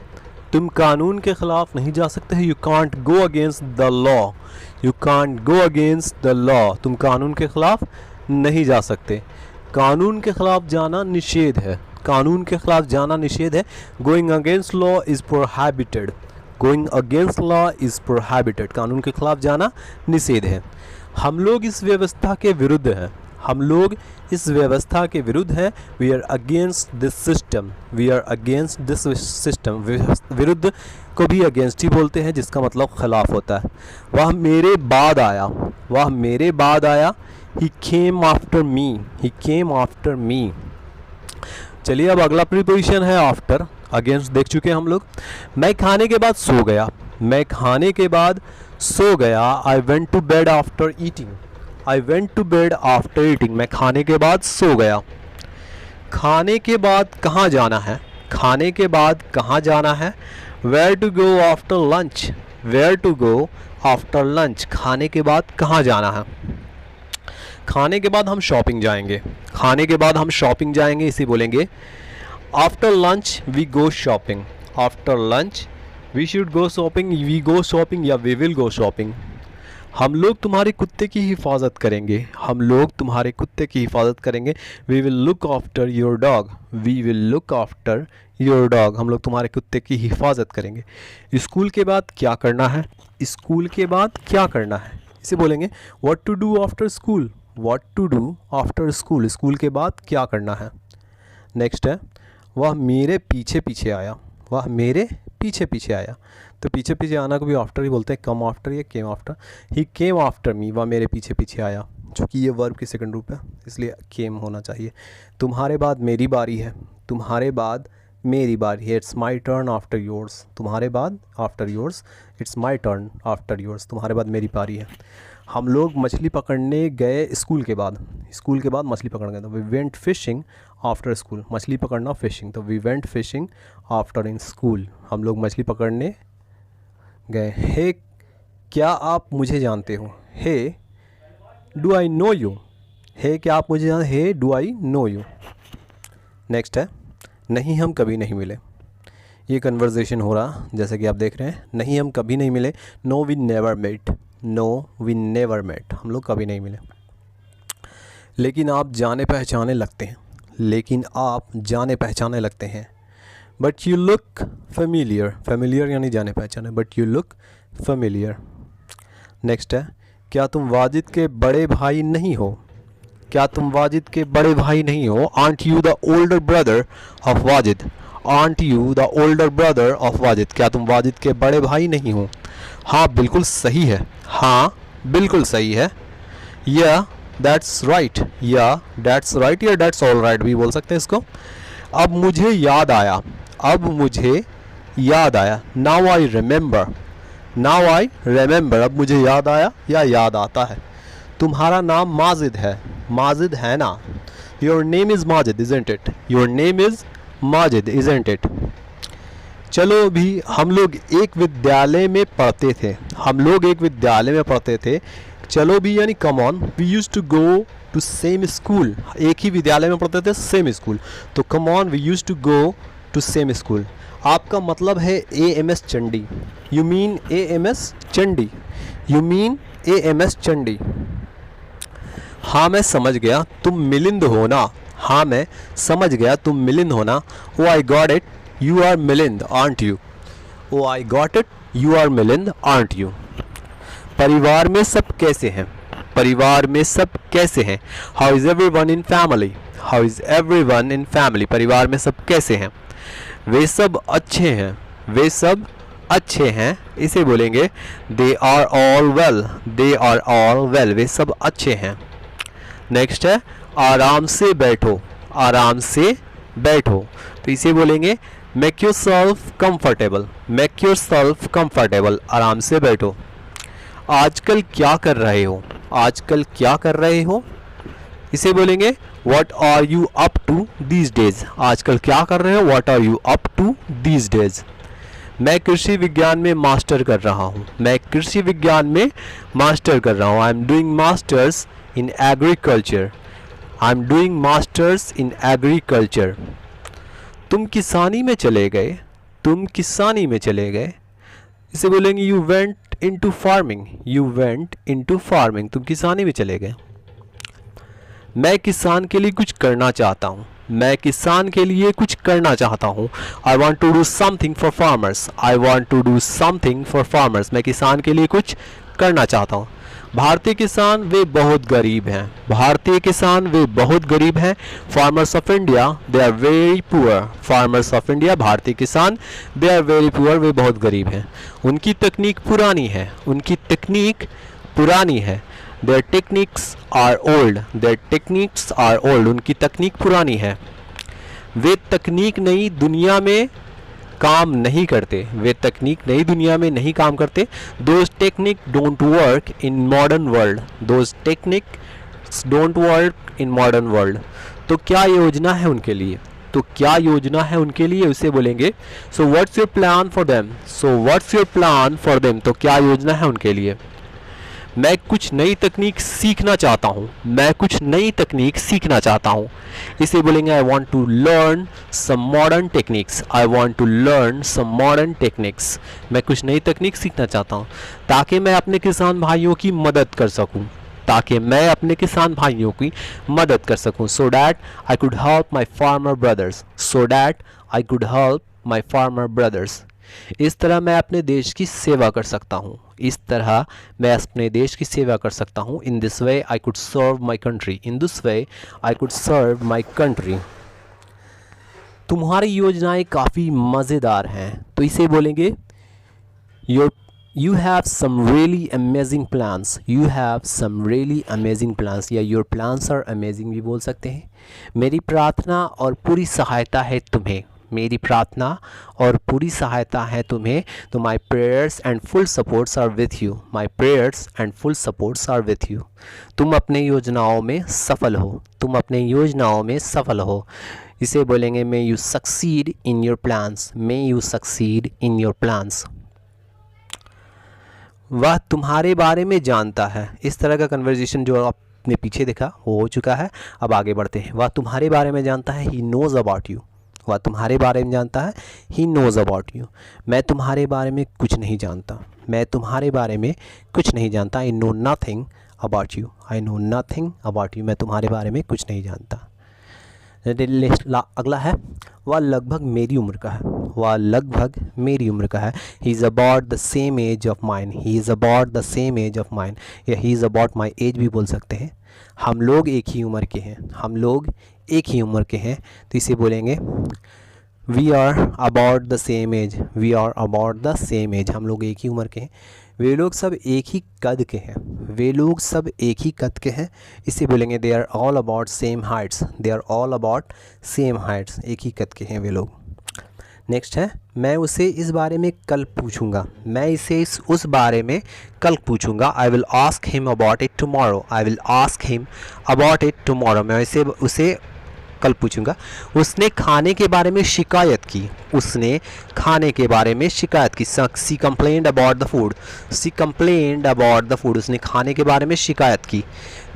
तुम कानून के खिलाफ नहीं जा सकते हो, you can't go against the law, you can't go against the law, तुम कानून के खिलाफ नहीं जा सकते। कानून के खिलाफ जाना निषेध है, कानून के खिलाफ जाना निषेध है। Going against law is prohibited, going against law is prohibited, कानून के खिलाफ जाना निषेध है। हम लोग इस व्यवस्था के विरुद्ध हैं, हम लोग इस व्यवस्था के विरुद्ध हैं। We are against this system, we are against this system, विरुद्ध को भी अगेंस्ट ही बोलते हैं, जिसका मतलब खिलाफ होता है। वह मेरे बाद आया, वह मेरे बाद आया, ही केम आफ्टर मी, ही केम आफ्टर मी। चलिए अब अगला प्रीपोजिशन है आफ्टर, अगेंस्ट देख चुके हैं हम लोग। मैं खाने के बाद सो गया, मैं खाने के बाद सो गया, I went to bed after eating, I went to bed after eating, मैं खाने के बाद सो गया। खाने के बाद कहाँ जाना है, खाने के बाद कहाँ जाना है, where to go after lunch, where to go after lunch, खाने के बाद कहाँ जाना है। खाने के बाद हम शॉपिंग जाएंगे, खाने के बाद हम शॉपिंग जाएंगे, इसे बोलेंगे after lunch we go shopping, after lunch we should go shopping, we go shopping या वी विल गो शॉपिंग। हम लोग तुम्हारे कुत्ते की हिफाजत करेंगे, हम लोग तुम्हारे कुत्ते की हिफाजत करेंगे, we will look after your dog, we will look after your dog, हम लोग तुम्हारे कुत्ते की हिफाजत करेंगे। स्कूल के बाद क्या करना है, स्कूल के बाद क्या करना है, इसे बोलेंगे what to do after school, what to do after school, school के बाद क्या करना है। नेक्स्ट है वह मेरे पीछे पीछे आया, वह मेरे पीछे पीछे आया। तो पीछे पीछे आना को भी आफ्टर ही बोलते हैं, कम आफ्टर या केम आफ्टर। ही केम आफ्टर मी, वह मेरे पीछे पीछे आया। चूँकि ये वर्ब की सेकंड रूप है इसलिए केम होना चाहिए। तुम्हारे बाद मेरी बारी है, तुम्हारे बाद मेरी बारी है। It's my turn after yours, तुम्हारे बाद after yours, it's my turn after yours, तुम्हारे बाद मेरी बारी है। हम लोग मछली पकड़ने गए स्कूल के बाद, स्कूल के बाद मछली पकड़ गए। तो we went fishing after school, मछली पकड़ना फिशिंग, तो we went fishing after in school, हम लोग मछली पकड़ने गए। हे क्या आप मुझे जानते हो, hey do I know you, hey क्या आप मुझे जानते, hey do I know you. Next है नहीं हम कभी नहीं मिले। ये कन्वर्सेशन हो रहा जैसे कि आप देख रहे हैं, नहीं हम कभी नहीं मिले। No we never met, no we never met, हम लोग कभी नहीं मिले। लेकिन आप जाने पहचाने लगते हैं, लेकिन आप जाने पहचाने लगते हैं। But you look familiar, familiar यानी जाने पहचाने, but you look familiar. Next है क्या तुम वाजिद के बड़े भाई नहीं हो, क्या तुम वाजिद के बड़े भाई नहीं हो। Aunt you the older brother of Wajid, aunt you the older brother of Wajid, क्या तुम वाजिद के बड़े भाई नहीं हो। हाँ बिल्कुल सही है, हाँ बिल्कुल सही है। या दैट्स राइट, या दैट्स राइट, या दैट्स ऑल राइट भी बोल सकते हैं इसको। अब मुझे याद आया, अब मुझे याद आया। Now I remember, now I remember, अब मुझे याद आया या याद आता है। तुम्हारा नाम माजिद है, माजिद है ना। Your name is Majid isn't it, your name is Majid isn't it. चलो भी हम लोग एक विद्यालय में पढ़ते थे, हम लोग एक विद्यालय में पढ़ते थे। चलो भी यानी come on, we use to go to same school, एक ही विद्यालय में पढ़ते थे सेम स्कूल, तो come on we use to go to same school. आपका मतलब है AMS Chandi, you mean AMS Chandi, you mean AMS Chandi. हाँ मैं समझ गया तुम मिलिंद हो ना, हाँ मैं समझ गया तुम मिलिंद हो ना। Oh I got it, you are Milind aren't you, oh I got it, you are Milind aren't you. परिवार में सब कैसे हैं, परिवार में सब कैसे हैं। How is everyone in family, how is everyone in family, परिवार में सब कैसे हैं। वे सब अच्छे हैं, वे सब अच्छे हैं, इसे बोलेंगे they are all well, they are all well, वे सब अच्छे हैं। नेक्स्ट है आराम से बैठो, आराम से बैठो, तो इसे बोलेंगे make your self comfortable, make your self comfortable, आराम से बैठो। आजकल क्या कर रहे हो, आजकल क्या कर रहे हो, इसे बोलेंगे what are you up to these days, आजकल क्या कर रहे हो, what are you up to these days. मैं कृषि विज्ञान में मास्टर कर रहा हूँ, मैं कृषि विज्ञान में मास्टर कर रहा हूँ। I am doing masters in agriculture, I am doing masters in agriculture. तुम किसानी में चले गए, तुम किसानी में चले गए, इसे बोलेंगे you went into farming, you went into farming, तुम किसानी में चले गए। मैं किसान के लिए कुछ करना चाहता हूँ, मैं किसान के लिए कुछ करना चाहता हूँ। I want to do something for farmers, I want to do something for farmers, मैं किसान के लिए कुछ करना चाहता हूँ। भारतीय किसान वे बहुत गरीब हैं, भारतीय किसान वे बहुत गरीब हैं। Farmers of India they are very poor, farmers of India भारतीय किसान दे आर वेरी पुअर, वे बहुत गरीब हैं। उनकी तकनीक पुरानी है, उनकी तकनीक पुरानी है। Their techniques are old, their techniques are old, उनकी तकनीक पुरानी है। वे तकनीक नई दुनिया में काम नहीं करते, वे तकनीक नई दुनिया में नहीं काम करते। Those technique don't work in modern world, those techniques don't work in modern world. तो क्या योजना है उनके लिए, तो क्या योजना है उनके लिए, उसे बोलेंगे so what's your plan for them, so what's your plan for them, तो क्या योजना है उनके लिए। मैं कुछ नई तकनीक सीखना चाहता हूँ, मैं कुछ नई तकनीक सीखना चाहता हूँ, इसे बोलेंगे I want to learn some modern techniques, I want to learn some modern techniques. मैं कुछ नई तकनीक सीखना चाहता हूँ ताकि मैं अपने किसान भाइयों की मदद कर सकूँ, ताकि मैं अपने किसान भाइयों की मदद कर सकूँ। So that I could help my farmer brothers, so that I could help my farmer brothers. इस तरह मैं अपने देश की सेवा कर सकता हूँ, इस तरह मैं अपने देश की सेवा कर सकता हूँ। In this way I could serve my country, in this way I could serve my country. तुम्हारी योजनाएं काफ़ी मज़ेदार हैं, तो इसे बोलेंगे You have some really amazing plans. You have some really amazing plans या your plans are amazing भी बोल सकते हैं। मेरी प्रार्थना और पूरी सहायता है तुम्हें, मेरी प्रार्थना और पूरी सहायता है तुम्हें। तो my prayers and full supports are with you. My prayers and full supports are with you. तुम अपने योजनाओं में सफल हो, तुम अपने योजनाओं में सफल हो। इसे बोलेंगे May you succeed in your plans. May you succeed in your plans. वह तुम्हारे बारे में जानता है। इस तरह का कन्वर्जेशन जो आपने पीछे देखा वो हो चुका है। अब आगे बढ़ते हैं। वह तुम्हारे बारे में जानता है, ही नोज़ अबाउट यू। वह तुम्हारे बारे में जानता है, ही नोज़ अबाउट यू। मैं तुम्हारे बारे में कुछ नहीं जानता, मैं तुम्हारे बारे में कुछ नहीं जानता। I know nothing about you, I no nothing about you. मैं तुम्हारे बारे में कुछ नहीं जानता। अगला है, वह लगभग मेरी उम्र का है, वह लगभग मेरी उम्र का है। He is about the same age of mine, he is about the same age of mine, या he is about my age भी बोल सकते हैं। हम लोग एक ही उम्र के हैं, हम लोग एक ही उम्र के हैं। तो इसे बोलेंगे we are about the same age, we are about the same age. हम लोग एक ही उम्र के हैं। वे लोग सब एक ही कद के हैं, वे लोग सब एक ही कद के हैं। इसे बोलेंगे they are all about same heights, they are all about same heights. एक ही कद के हैं वे लोग। नेक्स्ट है, मैं उसे इस बारे में कल पूछूंगा, मैं इसे उस बारे में कल पूछूंगा। I will ask him about it tomorrow, I will ask him about it tomorrow. मैं उसे कल पूछूंगा। उसने खाने के बारे में शिकायत की, उसने खाने के बारे में शिकायत की। She complained about the food, she complained about the food. उसने खाने के बारे में शिकायत की।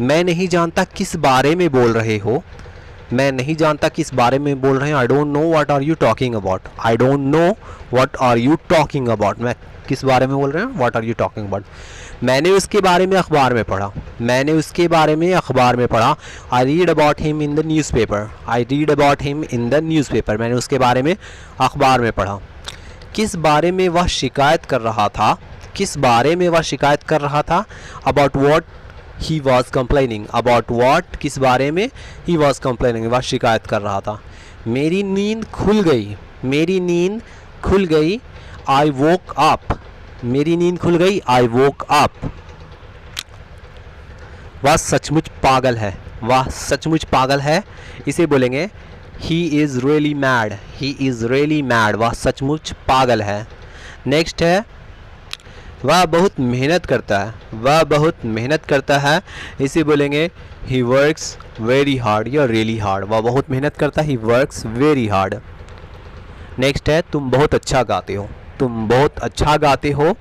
मैं नहीं जानता किस बारे में बोल रहे हो, मैं नहीं जानता किस बारे में बोल रहे हैं। I don't know what are you talking about, I don't know what are you talking about. मैं किस बारे में बोल रहे हैं, what are you talking about. मैंने उसके बारे में अखबार में पढ़ा, मैंने उसके बारे में अखबार में पढ़ा। I read about him in the newspaper, I read about him in the newspaper. मैंने उसके बारे में अखबार में पढ़ा। किस बारे में वह शिकायत कर रहा था, किस बारे में वह शिकायत कर रहा था। About what he was complaining, about what किस बारे में ही वॉज कंप्लेनिंग वह शिकायत कर रहा था। मेरी नींद खुल गई, मेरी नींद खुल गई। आई वोक अप, मेरी नींद खुल गई। आई वोक अप। वह सचमुच पागल है, वह सचमुच पागल है। इसे बोलेंगे he is really mad, he is really mad. वह सचमुच पागल है। नेक्स्ट है, वह बहुत मेहनत करता है, वह बहुत मेहनत करता है। इसे बोलेंगे ही वर्क्स वेरी हार्ड या रियली हार्ड। वह बहुत मेहनत करता है, he works very hard. Next है, तुम बहुत अच्छा गाते हो, तुम बहुत अच्छा गाते हो।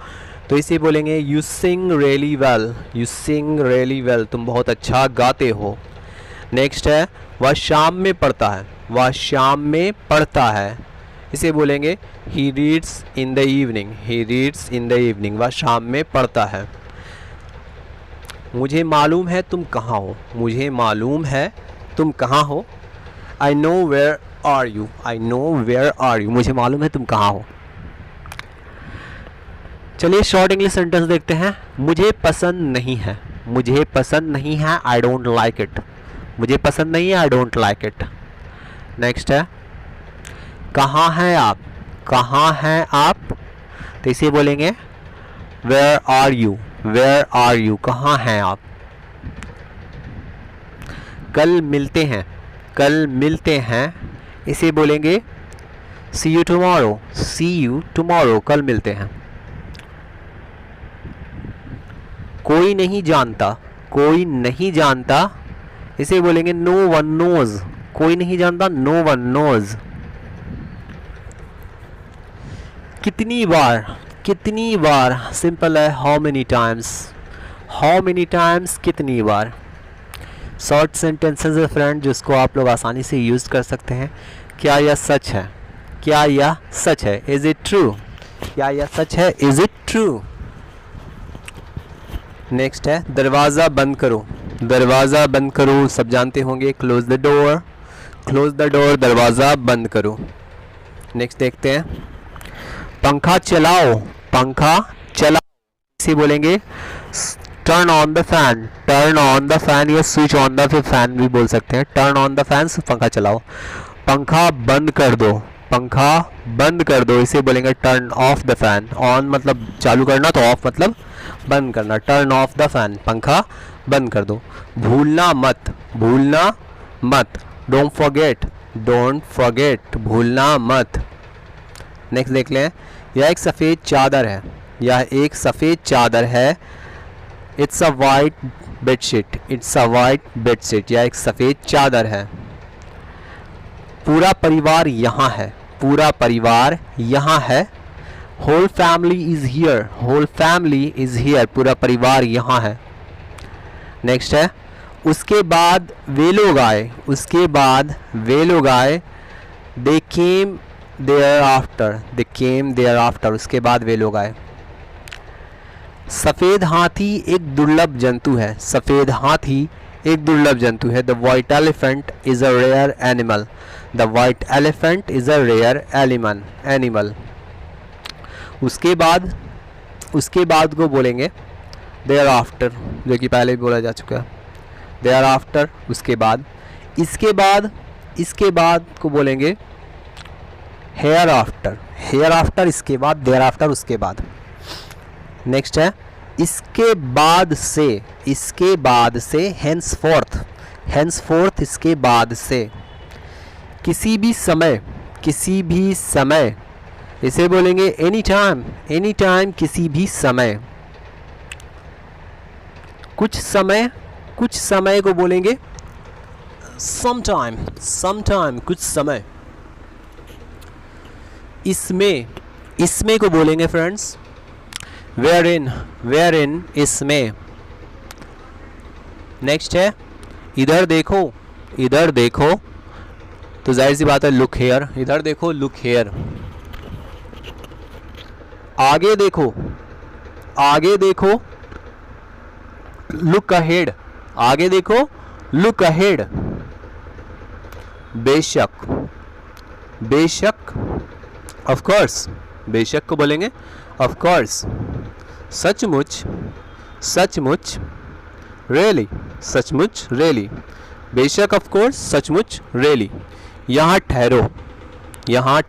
तो इसे बोलेंगे you sing really well, you sing really well. तुम बहुत अच्छा गाते हो। नेक्स्ट है, वह शाम में पढ़ता है, वह शाम में पढ़ता है। इसे बोलेंगे he reads in the evening, he reads in the evening. वह शाम में पढ़ता है। मुझे मालूम है तुम कहाँ हो, मुझे मालूम है तुम कहाँ हो। I know where are you, I know where are you. मुझे मालूम है तुम कहाँ हो। चलिए शॉर्ट इंग्लिश सेंटेंस देखते हैं। मुझे पसंद नहीं है, मुझे पसंद नहीं है। आई डोंट लाइक इट, मुझे पसंद नहीं है। I don't like it. Next है, कहाँ हैं आप, कहाँ हैं आप। तो इसे बोलेंगे where are you, where are you. कहाँ हैं आप। कल मिलते हैं, कल मिलते हैं। इसे बोलेंगे see you tomorrow, see you tomorrow. कल मिलते हैं। कोई नहीं जानता, कोई नहीं जानता। इसे बोलेंगे नो वन नोज, कोई नहीं जानता। No one knows. कितनी बार, कितनी बार। सिंपल है, how many times, how many times. कितनी बार। शॉर्ट सेंटेंसेस है फ्रेंड, जिसको आप लोग आसानी से यूज़ कर सकते हैं। क्या यह सच है, क्या यह सच है। इज़ इट ट्रू, क्या यह सच है। Is it true. नेक्स्ट है, दरवाज़ा बंद करो, दरवाज़ा बंद करो। सब जानते होंगे, close the door, close the door. दरवाज़ा बंद करो। नेक्स्ट देखते हैं, पंखा चलाओ, पंखा चलाओ। इसे बोलेंगे turn on the fan, turn on the fan या स्विच ऑन द फैन भी बोल सकते हैं। टर्न ऑन द फैन, पंखा चलाओ। पंखा बंद कर दो, पंखा बंद कर दो, इसे बोलेंगे turn off the fan. On मतलब चालू करना, तो ऑफ मतलब बंद करना। टर्न ऑफ द फैन, पंखा बंद कर दो। भूलना मत, भूलना मत। डोंट फॉरगेट, डोंट फॉरगेट, भूलना मत। नेक्स्ट देख लें। यह एक सफ़ेद चादर है, यह एक सफ़ेद चादर है। It's a white bedsheet, it's a white bedsheet, यह एक सफ़ेद चादर है। पूरा परिवार यहाँ है, पूरा परिवार यहाँ है। Whole family is here, whole family is here, पूरा परिवार यहाँ है। नेक्स्ट है, उसके बाद वे लोग आए, उसके बाद वे लोग आए। They came there after, they came there after, उसके बाद वे लोग आए। सफ़ेद हाथी एक दुर्लभ जंतु है, सफ़ेद हाथी एक दुर्लभ जंतु है। The white elephant is a rare animal, the white elephant is a rare animal. उसके बाद को बोलेंगे देयर आफ्टर, जो कि पहले भी बोला जा चुका है। देयर आफ्टर, उसके बाद। इसके बाद को बोलेंगे हेयर आफ्टर, हेयर आफ्टर, इसके बाद। देयर आफ्टर, उसके बाद। नेक्स्ट है, इसके बाद से। henceforth, henceforth, इसके बाद से। किसी भी समय, इसे बोलेंगे एनी टाइम, किसी भी समय। कुछ समय को बोलेंगे sometime, कुछ समय। इसमें को बोलेंगे फ्रेंड्स wherein, इसमें। नेक्स्ट है, इधर देखो, तो जाहिर सी बात है लुक हेयर, इधर देखो, लुक हेयर। आगे देखो, लुक अहेड, आगे देखो, लुक अहेड। बेशक, ऑफ कोर्स, बेशक को बोलेंगे ऑफ कोर्स। सचमुच, रियली, सचमुच, रियली। बेशक, ऑफ कोर्स, सचमुच, रियली। यहाँ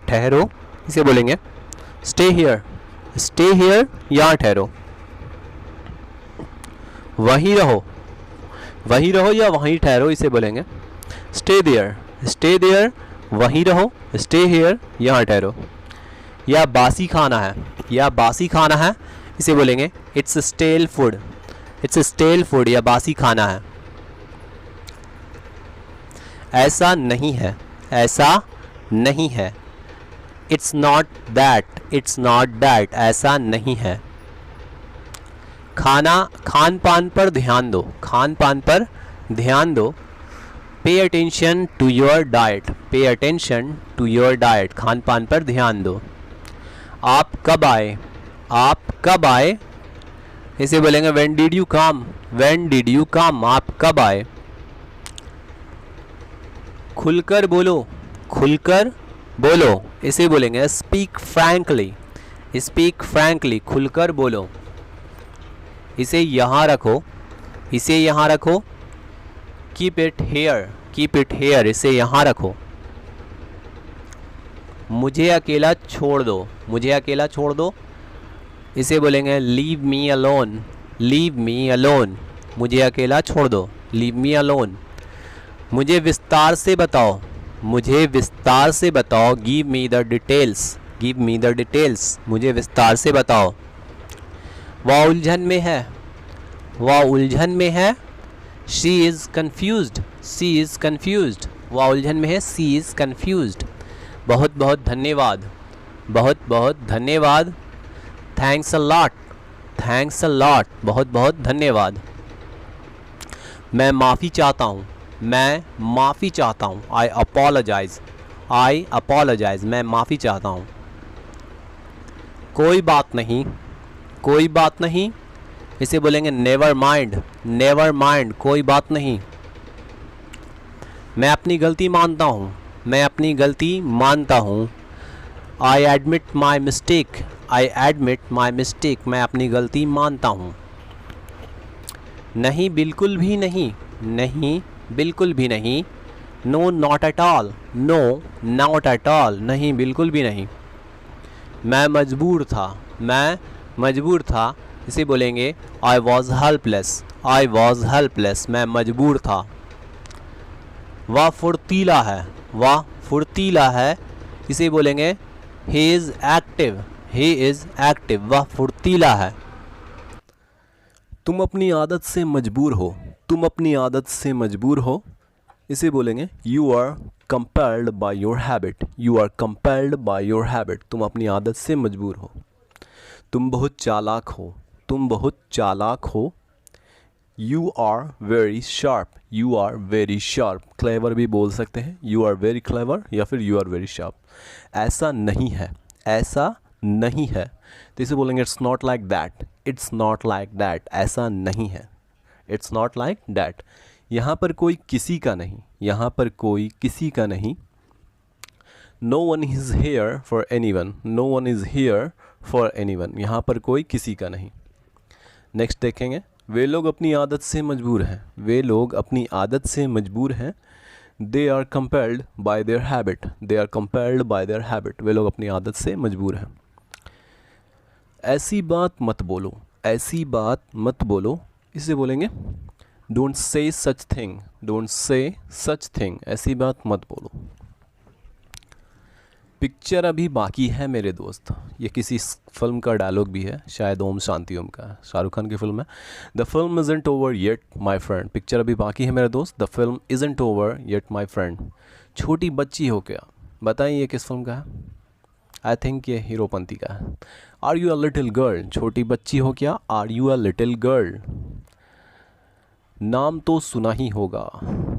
ठहरो, इसे बोलेंगे स्टे हियर, यहाँ ठहरो। वहीं रहो या वहीं ठहरो, इसे बोलेंगे स्टे देयर, वहीं रहो। स्टे हियर, यहाँ ठहरो। या बासी खाना है, इसे बोलेंगे इट्स स्टेल फूड, या बासी खाना है। ऐसा नहीं है, इट्स नॉट दैट, ऐसा नहीं है। खान पान पर ध्यान दो। Pay attention to your diet, खान पान पर ध्यान दो। आप कब आए, इसे बोलेंगे व्हेन डिड यू कम, आप कब आए। खुलकर बोलो, इसे बोलेंगे स्पीक फ्रैंकली, खुलकर बोलो। इसे यहाँ रखो, कीप इट हेयर, इसे यहाँ रखो। मुझे अकेला छोड़ दो, इसे बोलेंगे लीव मी अलोन, मुझे अकेला छोड़ दो, लीव मी अलोन। मुझे विस्तार से बताओ, गिव मी द डिटेल्स, मुझे विस्तार से बताओ। वह उलझन में है, शी इज़ कन्फ्यूज्ड, वह उलझन में है, शी इज़ कन्फ्यूज्ड। बहुत बहुत धन्यवाद, थैंक्स अ लॉट, बहुत बहुत धन्यवाद। मैं माफ़ी चाहता हूँ, आई अपोलोजाइज, मैं माफ़ी चाहता हूँ। कोई बात नहीं, इसे बोलेंगे नेवर माइंड, कोई बात नहीं। मैं अपनी गलती मानता हूँ, आई एडमिट माई मिस्टेक, मैं अपनी गलती मानता हूँ। नहीं, बिल्कुल भी नहीं, no not at all, no not at all, नहीं बिल्कुल भी नहीं। मैं मजबूर था, मैं मजबूर था, इसे बोलेंगे I was helpless, I was helpless, मैं मजबूर था। वह फुर्तीला है, वह फुर्तीला है, इसे बोलेंगे he is active, he is active, वह फुर्तीला है। तुम अपनी आदत से मजबूर हो, तुम अपनी आदत से मजबूर हो, इसे बोलेंगे you are compelled by your habit, you are compelled by your habit, तुम अपनी आदत से मजबूर हो। तुम बहुत चालाक हो, तुम बहुत चालाक हो, you are very sharp, you are very sharp, clever भी बोल सकते हैं, यू आर वेरी क्लेवर या फिर यू आर वेरी शार्प। ऐसा नहीं है, ऐसा नहीं है, तो इसे बोलेंगे it's not like that, it's not like that, ऐसा नहीं है, इट्स नॉट लाइक दैट। यहाँ पर कोई किसी का नहीं, यहाँ पर कोई किसी का नहीं। No one is here for anyone, no one is here for anyone, यहाँ पर कोई किसी का नहीं। नेक्स्ट देखेंगे, वे लोग अपनी आदत से मजबूर हैं, वे लोग अपनी आदत से मजबूर हैं। They are compelled by their habit, they are compelled by their habit, वे लोग अपनी आदत से मजबूर हैं। ऐसी बात मत बोलो, ऐसी बात मत बोलो, इसे बोलेंगे don't say such thing, don't say such thing, ऐसी बात मत बोलो। पिक्चर अभी बाकी है मेरे दोस्त, ये किसी फिल्म का डायलॉग भी है, शायद ओम शांति ओम का, शाहरुख खान की फिल्म है। The film isn't over yet my friend, picture अभी बाकी है मेरे दोस्त, the film isn't over yet my friend. छोटी बच्ची हो क्या, बताइए ये किस फिल्म का है? आई थिंक ये हीरोपंती का है। Are you a little girl, छोटी बच्ची हो क्या, are you a little girl. नाम तो सुना ही होगा,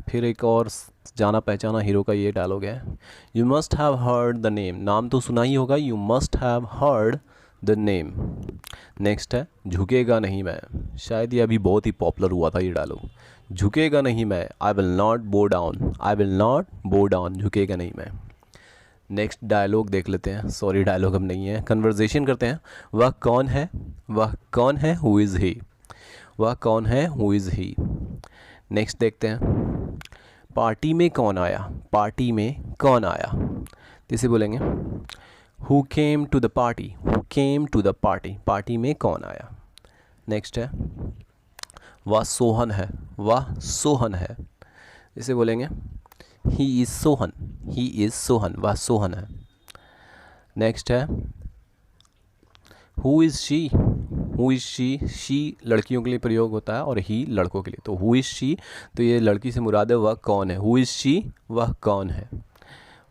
फिर एक और जाना पहचाना हीरो का ये डायलॉग है, you must have heard the name, नाम तो सुना ही होगा, you must have heard the name. Next है झुकेगा नहीं मैं, शायद ये अभी बहुत ही पॉपुलर हुआ था ये डायलॉग, झुकेगा नहीं मैं, आई विल नॉट बो डाउन, आई विल नॉट बो डाउन, झुकेगा नहीं मैं। नेक्स्ट डायलॉग देख लेते हैं, सॉरी डायलॉग अब नहीं है, कन्वर्जेशन करते हैं। वह कौन है, वह कौन है, हु इज़ ही, वह कौन है, हु इज़ ही। नेक्स्ट देखते हैं, पार्टी में कौन आया, पार्टी में कौन आया, इसे बोलेंगे who came to the party, who came to the party, party में कौन आया। नेक्स्ट है वह सोहन है, वह सोहन है, इसे बोलेंगे he is Sohan, he is Sohan, वह सोहन है। नेक्स्ट है who is she, who is she लड़कियों के लिए प्रयोग होता है और ही लड़कों के लिए, तो हु इज़ शी, तो ये लड़की से मुराद है वह कौन है, हु इज़ शी, वह कौन है।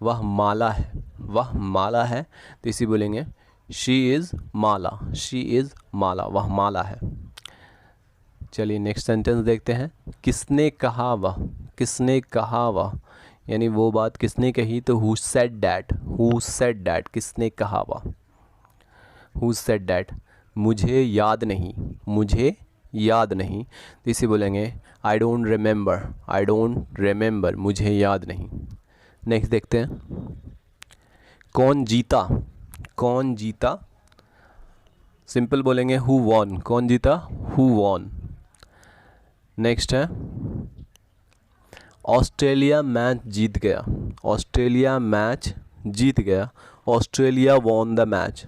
वह माला है, वह माला है, तो इसी बोलेंगे she is Mala, she is Mala, वह माला है। चलिए नेक्स्ट सेंटेंस देखते हैं, किसने कहा वह, किसने कहा वह, यानी वो बात किसने कही, तो who said that, who said that, किसने कहा वह, हु सेड दैट। मुझे याद नहीं, मुझे याद नहीं, तो इसे बोलेंगे I don't remember, I don't remember, मुझे याद नहीं। नेक्स्ट देखते हैं, कौन जीता, कौन जीता, सिंपल बोलेंगे हु वॉन, कौन जीता, हु वॉन। नेक्स्ट है ऑस्ट्रेलिया मैच जीत गया, ऑस्ट्रेलिया मैच जीत गया, Australia won the match,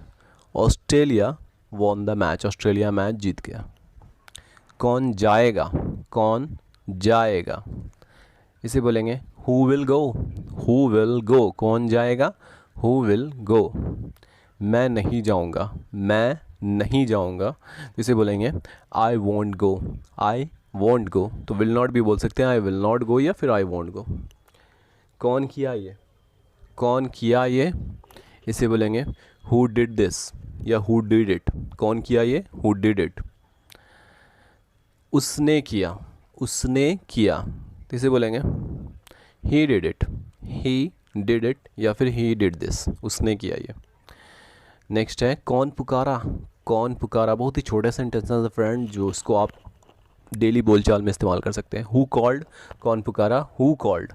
Australia won the match, Australia match जीत गया। कौन जाएगा, कौन जाएगा, इसे बोलेंगे who will go, who will go, कौन जाएगा, हु विल गो। मैं नहीं जाऊंगा, मैं नहीं जाऊंगा, इसे बोलेंगे I want go, I want गो, तो विल नॉट भी बोल सकते हैं, आई विल नॉट गो या फिर आई वॉन्ट गो। कौन किया ये, कौन किया ये, इसे बोलेंगे हु डिड दिस या हु डिड इट, कौन किया ये, हु डिड इट। उसने किया, उसने किया, तो इसे बोलेंगे he did it, he did it या फिर ही डिड दिस, उसने किया ये। नेक्स्ट है कौन पुकारा, कौन पुकारा, बहुत ही छोटे सेंटेंस है फ्रेंड, जो उसको आप डेली बोलचाल में इस्तेमाल कर सकते हैं। हु कॉल्ड, कौन पुकारा, हु कॉल्ड।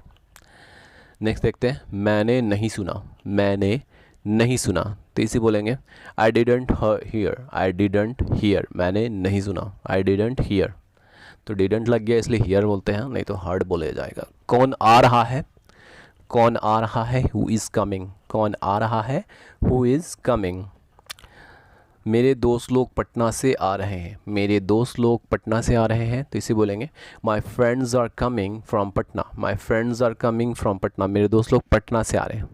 नेक्स्ट देखते हैं, मैंने नहीं सुना, मैंने नहीं सुना, तो इसे बोलेंगे I didn't here, I didn't here, मैंने नहीं सुना, आई डिडंट हियर। तो डिडंट लग गया इसलिए हियर बोलते हैं, नहीं तो हर्ड बोले जाएगा। कौन आ रहा है, कौन आ रहा है, हु इज़ कमिंग, कौन आ रहा है, हु इज़ कमिंग। मेरे दोस्त लोग पटना से आ रहे हैं, मेरे दोस्त लोग पटना से आ रहे हैं, तो इसे बोलेंगे my friends are coming from Patna, my friends are coming from Patna, मेरे दोस्त लोग पटना से आ रहे हैं।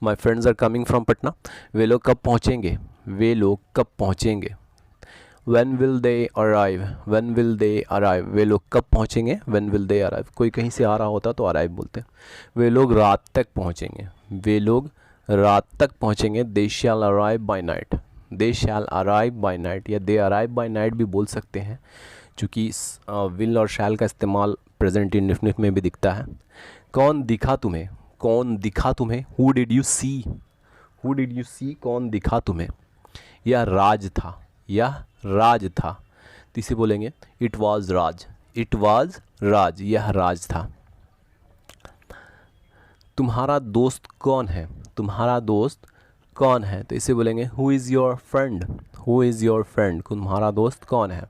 My friends are coming from Patna, वे लोग कब पहुँचेंगे, वे लोग कब पहुँचेंगे। When will they arrive, when will they arrive, वे लोग कब पहुँचेंगे, when will they arrive, कोई कहीं से आ रहा होता तो arrive बोलते हैं। वे लोग रात तक पहुँचेंगे, वे लोग रात तक पहुँचेंगे, they shall arrive by night, they shall arrive by night, या they arrive by night भी बोल सकते हैं, चूँकि will और shall का इस्तेमाल प्रेजेंट इंडेफिनिट में भी दिखता है। कौन दिखा तुम्हें, कौन दिखा तुम्हें, who did you see, who did you see, कौन दिखा तुम्हें। यह राज था, यह राज था, तो इसे बोलेंगे it was Raj, it was Raj, यह राज था। तुम्हारा दोस्त कौन है, तुम्हारा दोस्त कौन है, तो इसे बोलेंगे who is your friend, who is your friend, तुम्हारा दोस्त कौन है।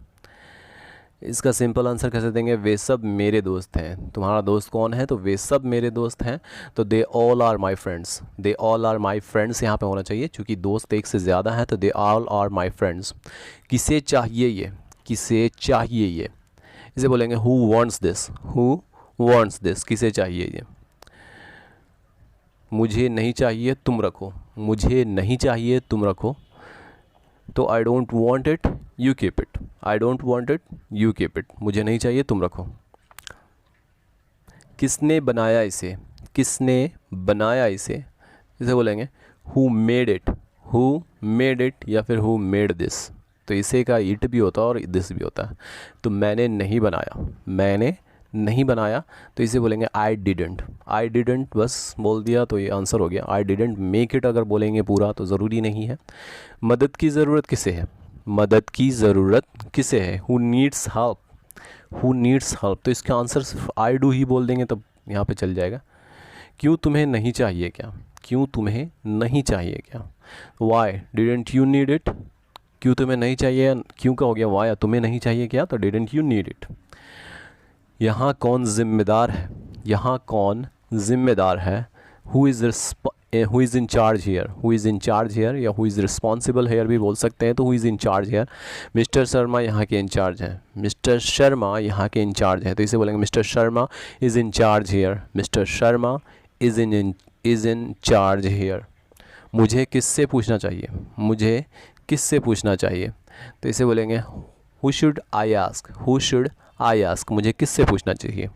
इसका सिंपल आंसर कैसे देंगे, वे सब मेरे दोस्त हैं। तुम्हारा दोस्त कौन है, तो वे सब मेरे दोस्त हैं, तो they all are my friends, they all are my friends यहाँ पे होना चाहिए, क्योंकि दोस्त एक से ज़्यादा हैं, तो they all are my friends. किसे चाहिए ये, किसे चाहिए ये, इसे बोलेंगे who wants this, who wants this, किसे चाहिए ये। मुझे नहीं चाहिए तुम रखो, मुझे नहीं चाहिए तुम रखो, तो I don't want it you keep it, I don't want it you keep it, मुझे नहीं चाहिए तुम रखो। किसने बनाया इसे, किसने बनाया इसे, इसे बोलेंगे who made it, who made it, या फिर हु मेड दिस, तो इसे का इट भी होता है और दिस भी होता है। तो मैंने नहीं बनाया, मैंने नहीं बनाया, तो इसे बोलेंगे आई डिडेंट, आई डिडेंट बस बोल दिया तो ये आंसर हो गया। आई डिडेंट मेक इट अगर बोलेंगे पूरा तो ज़रूरी नहीं है। मदद की ज़रूरत किसे है, मदद की ज़रूरत किसे है, who needs help, who needs help, तो इसका आंसर सिर्फ आई डू ही बोल देंगे तो यहाँ पे चल जाएगा। क्यों तुम्हें नहीं चाहिए क्या, क्यों तुम्हें नहीं चाहिए क्या, why didn't you need it, क्यों तुम्हें नहीं चाहिए, क्यों का हो गया वाई, तुम्हें नहीं चाहिए क्या, तो डिडेंट यू नीड इट। यहाँ कौन ज़िम्मेदार है, यहाँ कौन ज़िम्मेदार है, who is in charge here, who is in charge here, या हु इज़ रिस्पॉन्सिबल हेयर भी बोल सकते हैं, तो who is in charge here. Mister Sharma यहाँ के इंचार्ज हैं, मिस्टर शर्मा यहाँ के इंचार्ज हैं, तो इसे बोलेंगे mister Sharma is in charge here, mister Sharma is in charge here. मुझे किससे पूछना चाहिए, मुझे किससे पूछना चाहिए, तो इसे बोलेंगे who should I ask, who should I ask, मुझे किससे पूछना चाहिए,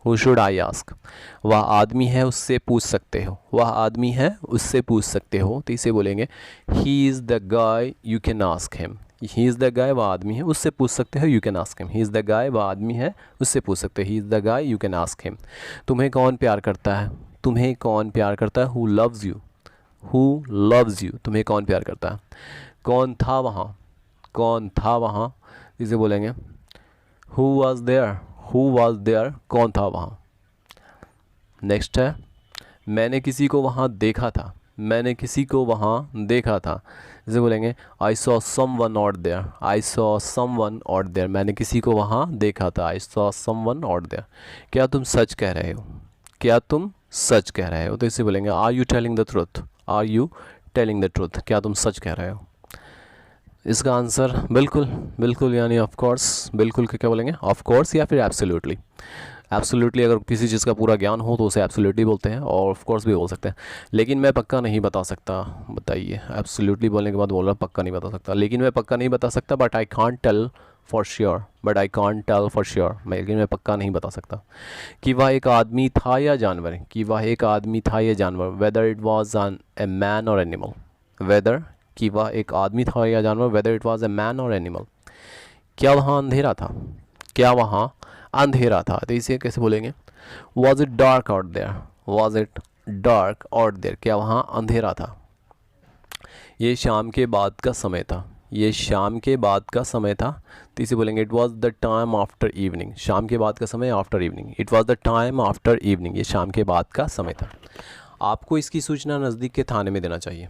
हु शुड आई आस्क। वह आदमी है उससे पूछ सकते हो, वह आदमी है उससे पूछ सकते हो, तो इसे बोलेंगे he is the guy you can ask him, he is the guy, वह आदमी है उससे पूछ सकते हो, you can ask him, he is the guy, वह आदमी है उससे पूछ सकते हो, he is the guy you can ask him. तुम्हें कौन प्यार करता है, तुम्हें कौन प्यार करता है, who loves you, who loves you, तुम्हें कौन प्यार करता है। कौन था वहाँ, कौन था वहाँ, इसे बोलेंगे who was there, who was there, कौन था वहाँ। नेक्स्ट है मैंने किसी को वहाँ देखा था, मैंने किसी को वहाँ देखा था, इसे बोलेंगे I saw someone out there, I saw someone out there, मैंने किसी को वहाँ देखा था, I saw someone out there. क्या तुम सच कह रहे हो, क्या तुम सच कह रहे हो, तो इसे बोलेंगे are you telling the truth, are you telling the truth, क्या तुम सच कह रहे हो। इसका आंसर बिल्कुल, बिल्कुल यानी ऑफ कोर्स, बिल्कुल के क्या बोलेंगे, ऑफ कोर्स या फिर एब्सोल्युटली। एब्सोल्युटली अगर किसी चीज़ का पूरा ज्ञान हो तो उसे एब्सोल्युटली बोलते हैं, और ऑफ कोर्स भी बोल सकते हैं, लेकिन मैं पक्का नहीं बता सकता। बताइए, एब्सोल्युटली बोलने के बाद बोल रहा पक्का नहीं बता सकता, लेकिन मैं पक्का नहीं बता सकता, but I can't tell for sure, but I can't tell for sure, लेकिन मैं पक्का नहीं बता सकता। कि वह एक आदमी था या जानवर, कि वह एक आदमी था या जानवर, whether it was a man और एनिमल, वेदर कि वह एक आदमी था या जानवर, whether it was a man और एनिमल। क्या वहाँ अंधेरा था, क्या वहाँ अंधेरा था, तो इसे कैसे बोलेंगे, was it dark out there, was it dark out there, क्या वहाँ अंधेरा था। ये शाम के बाद का समय था, ये शाम के बाद का समय था, तो इसे बोलेंगे it was the time after evening, शाम के बाद का समय after evening, it was the time after evening, ये शाम के बाद का समय था। आपको इसकी सूचना नज़दीक के थाने में देना चाहिए,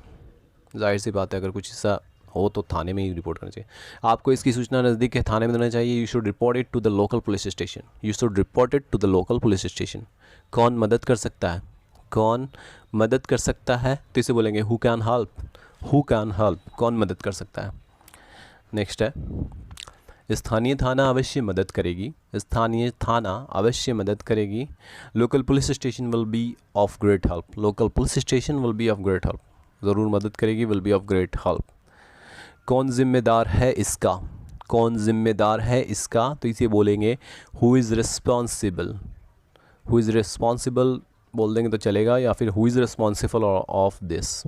जाहिर सी बात है, अगर कुछ ऐसा हो तो थाने में ही रिपोर्ट करना चाहिए। आपको इसकी सूचना नज़दीक के थाने में देना चाहिए। You should report it to the local police station. You should report it to the local police station. कौन मदद कर सकता है? कौन मदद कर सकता है? तो इसे बोलेंगे who can help. Who can help, कौन मदद कर सकता है। नेक्स्ट है स्थानीय थाना अवश्य मदद करेगी। स्थानीय थाना अवश्य मदद करेगी। Local police station will be of great help. Local police station will be of great help, ज़रूर मदद करेगी, will be of great help. कौन जिम्मेदार है इसका? कौन जिम्मेदार है इसका? तो इसे बोलेंगे who is responsible. Who is responsible बोल देंगे तो चलेगा, या फिर who is responsible of this.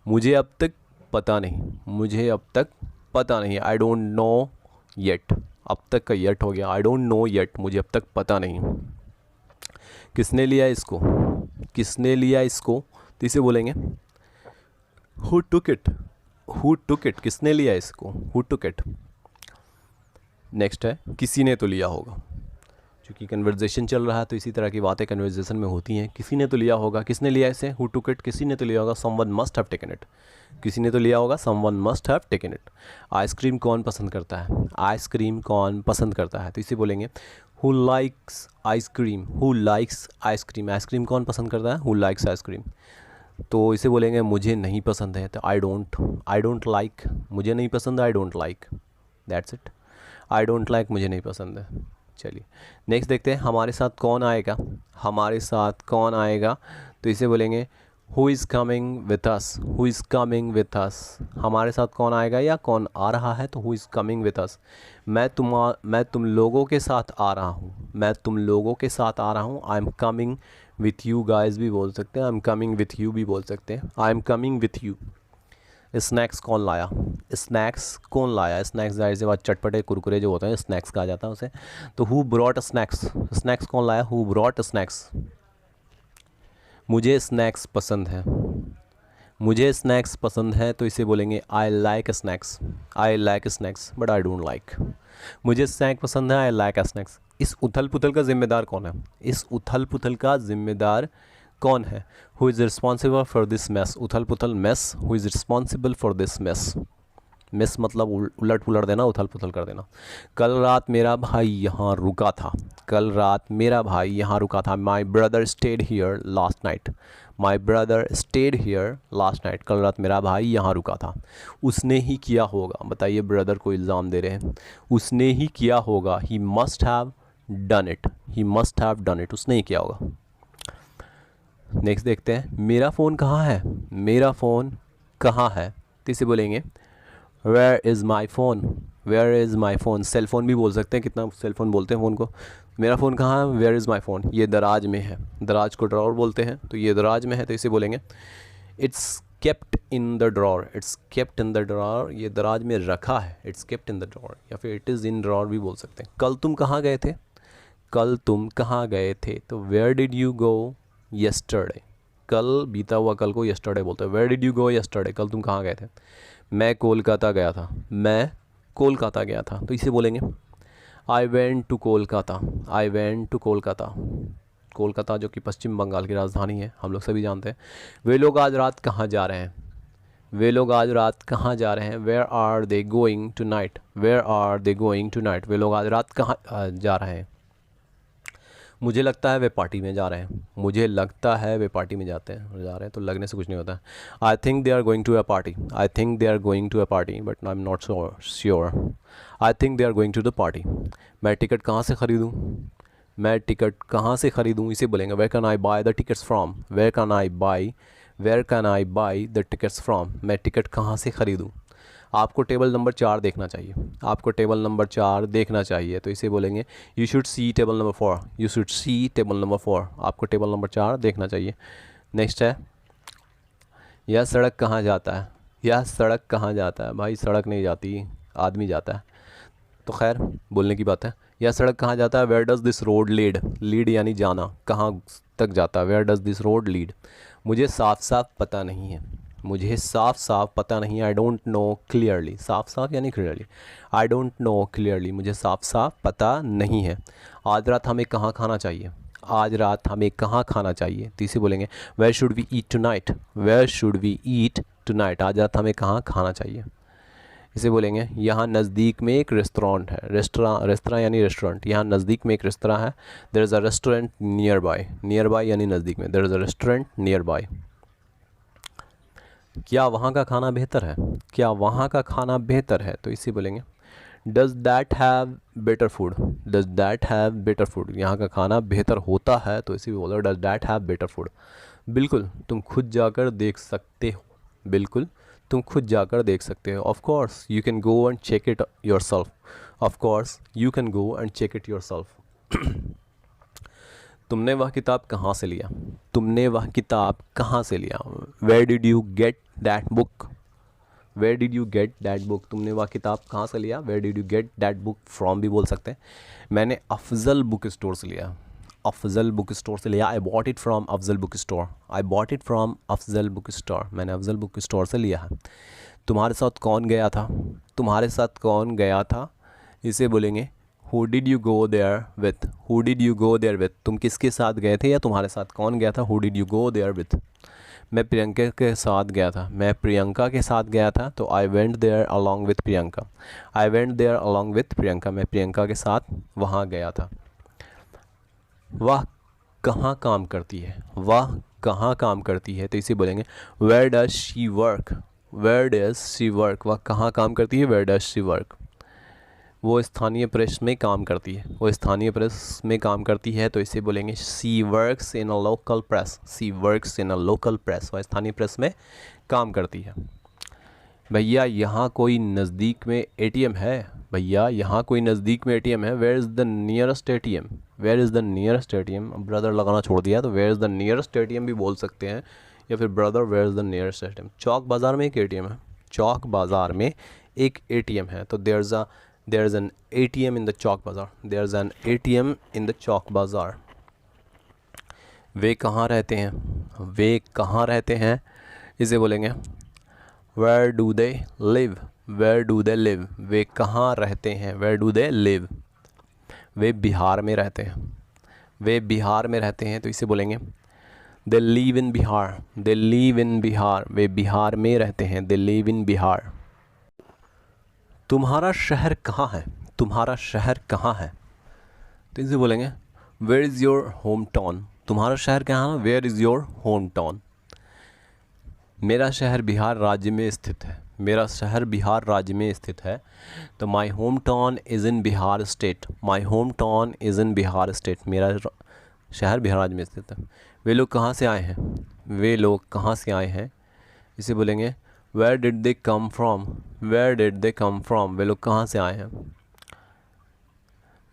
मुझे अब तक पता नहीं। मुझे अब तक पता नहीं। आई डोंट नो येट। अब तक का येट हो गया। आई डोंट नो येट, मुझे अब तक पता नहीं। किसने लिया इसको? किसने लिया इसको? तो इसे बोलेंगे who took it. Who took it, किसने लिया इसको? Who took it. नेक्स्ट है किसी ने तो लिया होगा। क्योंकि कन्वर्जेशन चल रहा है तो इसी तरह की बातें कन्वर्जेशन में होती हैं। किसी ने तो लिया होगा। किसने लिया इसे? हु टुक इट, किसी ने तो लिया होगा। Someone must have taken it. किसी ने तो लिया होगा, someone must have taken it. Ice cream कौन पसंद करता है? आइसक्रीम कौन पसंद करता है? तो इसे बोलेंगे who likes ice cream. Who likes ice cream. Ice cream कौन पसंद करता है? Who likes ice cream. तो इसे बोलेंगे मुझे नहीं पसंद है। तो आई डोंट लाइक, मुझे नहीं पसंद, I don't like, that's it. I don't like, मुझे नहीं पसंद है। चलिए नेक्स्ट देखते हैं हमारे साथ कौन आएगा। हमारे साथ कौन आएगा? तो इसे बोलेंगे who is coming with us. Who is coming with us. हमारे साथ कौन आएगा या कौन आ रहा है? तो who is coming with us. मैं तुम लोगों के साथ आ रहा हूँ। मैं तुम लोगों के साथ आ रहा हूँ। I am coming with you guys भी बोल सकते हैं। I am coming with you भी बोल सकते हैं। I am coming with you. Snacks कौन लाया? स्नैक्स कौन लाया? स्नैक्स जाहिर सी बात चटपटे कुरकुरे जो होते हैं स्नैक्स कहा जाता है उसे। तो हु ब्रॉट स्नैक्स। स्नैक्स कौन लाया? Who brought snacks. मुझे स्नैक्स पसंद है। मुझे स्नैक्स पसंद है। तो इसे बोलेंगे I like snacks. I like snacks but I don't like. मुझे स्नैक्स पसंद है, आई लाइक स्नैक्स। इस उथल पुथल का जिम्मेदार कौन है? इस उथल पुथल का जिम्मेदार कौन है? Who is responsible for this mess. उथल पुथल mess. Who is responsible for this mess. Mess मतलब उलट पुलट देना, उथल पुथल कर देना। कल रात मेरा भाई यहाँ रुका था। कल रात मेरा भाई यहाँ रुका था। My brother state here last night. My brother state here last night. कल रात मेरा भाई यहाँ रुका था। उसने ही किया होगा। बताइए, ब्रदर को इल्ज़ाम दे रहे हैं। उसने ही किया होगा। He must have done it. He must have done it. उसने ही किया होगा। नेक्स्ट देखते हैं मेरा फ़ोन कहाँ है। मेरा फ़ोन कहाँ है? तो इसे बोलेंगे where is my phone. Where is my phone. Cell phone भी बोल सकते हैं। कितना सेल फ़ोन बोलते हैं फ़ोन को। मेरा फ़ोन कहाँ है? Where is my phone. ये दराज में है। दराज को ड्रॉर बोलते हैं, तो ये दराज में है। तो इसे बोलेंगे it's kept in the drawer. It's kept in the drawer. ये दराज में रखा है। It's kept in the drawer, या फिर इट इज़ इन ड्रॉर भी बोल सकते हैं। कल तुम कहाँ गए थे? कल तुम कहाँ गए थे? तो where did you go yesterday. कल बीता हुआ कल को यस्टरडे बोलते हैं। Where did you go yesterday. कल तुम कहाँ गए थे? मैं कोलकाता गया था। मैं कोलकाता गया था। तो इसे बोलेंगे I went to Kolkata. I went to Kolkata. Kolkata जो कि पश्चिम बंगाल की राजधानी है, हम लोग सभी जानते हैं। वे लोग आज रात कहाँ जा रहे हैं? वे लोग आज रात कहाँ जा रहे हैं? Where are they going tonight. Where are they going tonight. वे लोग आज रात कहाँ जा रहे हैं? मुझे लगता है वे पार्टी में जा रहे हैं। मुझे लगता है वे पार्टी में जा रहे हैं, तो लगने से कुछ नहीं होता। I think they are going to a party. I think they are going to a party but I am not sure. I think they are going to the party. मैं टिकट कहाँ से ख़रीदूँ? मैं टिकट कहाँ से ख़रीदूँ? इसे बोलेंगे where can I buy the tickets from. Where can I buy the tickets from. मैं टिकट कहाँ से ख़रीदूँ? आपको टेबल नंबर 4 देखना चाहिए। आपको टेबल नंबर 4 देखना चाहिए। तो इसे बोलेंगे you should see table number 4। You should see table number 4। आपको टेबल नंबर 4 देखना चाहिए। नेक्स्ट है यह सड़क कहाँ जाता है। यह सड़क कहाँ जाता है? भाई सड़क नहीं जाती, आदमी जाता है। तो खैर बोलने की बात है। यह सड़क कहाँ जाता है? Where does this road lead. Lead यानी जाना, कहाँ तक जाता है। Where does this road lead. मुझे साफ साफ पता नहीं है। मुझे साफ साफ पता नहीं। आई डोंट नो क्लियरली। साफ साफ यानी clearly. I don't no clearly. मुझे साफ साफ पता नहीं है। आज रात हमें कहाँ खाना चाहिए? आज रात हमें कहाँ खाना चाहिए? तो इसे बोलेंगे where should we eat tonight. Where should we eat tonight. आज रात हमें कहाँ खाना चाहिए? इसे बोलेंगे यहाँ नज़दीक में एक रेस्टोरेंट है, रेस्तरां यानी रेस्टोरेंट, यहाँ नज़दीक में एक रेस्तरां है। There is a restaurant nearby, nearby यानी नज़दीक में, there is a restaurant nearby. क्या वहाँ का खाना बेहतर है, क्या वहाँ का खाना बेहतर है, तो इसे बोलेंगे does that have better food, does that have better food, यहाँ का खाना बेहतर होता है तो इसे भी बोलो does that have better food. बिल्कुल तुम खुद जाकर देख सकते हो, बिल्कुल तुम खुद जाकर देख सकते हो। Of course you can go and check it yourself, of course you can go and check it yourself. तुमने वह किताब कहाँ से लिया, तुमने वह किताब कहाँ से लिया। Where did you get that book, where did you get that book, तुमने वह किताब कहाँ से लिया। Where did you get that book from भी बोल सकते हैं। मैंने अफजल बुक स्टोर से लिया, अफजल बुक स्टोर से लिया। I bought it from Afzal book store, I bought it from Afzal book store, मैंने अफजल बुक स्टोर से लिया है। तुम्हारे साथ कौन गया था, तुम्हारे साथ कौन गया था, इसे बोलेंगे who did you go there with, who did you go there with, तुम किसके साथ गए थे या तुम्हारे साथ कौन गया था। Who did you go there with, मैं प्रियंका के साथ गया था, मैं प्रियंका के साथ गया था, तो I went there along with Priyanka, I went there along with Priyanka, मैं प्रियंका के साथ वहाँ गया था। वह कहाँ काम करती है, वह कहाँ काम करती है, तो इसे बोलेंगे where does she work, where does she work, वह कहाँ काम करती है। वेयर डज शी वर्क, वो स्थानीय प्रेस में काम करती है, वो स्थानीय प्रेस में काम करती है, तो इसे बोलेंगे she works in a local press, she works in a local press, वह स्थानीय प्रेस में काम करती है। भैया यहाँ कोई नज़दीक में एटीएम है, भैया यहाँ कोई नज़दीक में एटीएम है। Where is the nearest ATM, where is the nearest ATM, brother लगाना छोड़ दिया तो where is the nearest ATM भी बोल सकते हैं, या फिर brother where is the nearest ATM. चौक बाज़ार में एक एटीएम है, चौक बाज़ार में एक एटीएम है, तो there is an ATM in the chowk bazaar, there is an ATM in the chowk bazaar. वे कहाँ रहते हैं, वे कहाँ रहते हैं, इसे बोलेंगे where do they live, where do they live, वे कहाँ रहते हैं। वेयर डू दे लिव, वे बिहार में रहते हैं, वे बिहार में रहते हैं, तो इसे बोलेंगे they live in Bihar, they live in Bihar, वे बिहार में रहते हैं, दे लिव इन बिहार। तुम्हारा शहर कहाँ है, तुम्हारा शहर कहाँ है, तो इसे बोलेंगे where is your home town, तुम्हारा शहर कहाँ है, where is your home town. मेरा शहर बिहार राज्य में स्थित है, मेरा शहर बिहार राज्य में स्थित है, तो my home town is in Bihar state, my home town is in Bihar state, मेरा शहर बिहार राज्य में स्थित है। वे लोग कहाँ से आए हैं, वे लोग कहाँ से आए हैं, इसे बोलेंगे where did they come from, where did they come from, वे लोग कहाँ से आए हैं।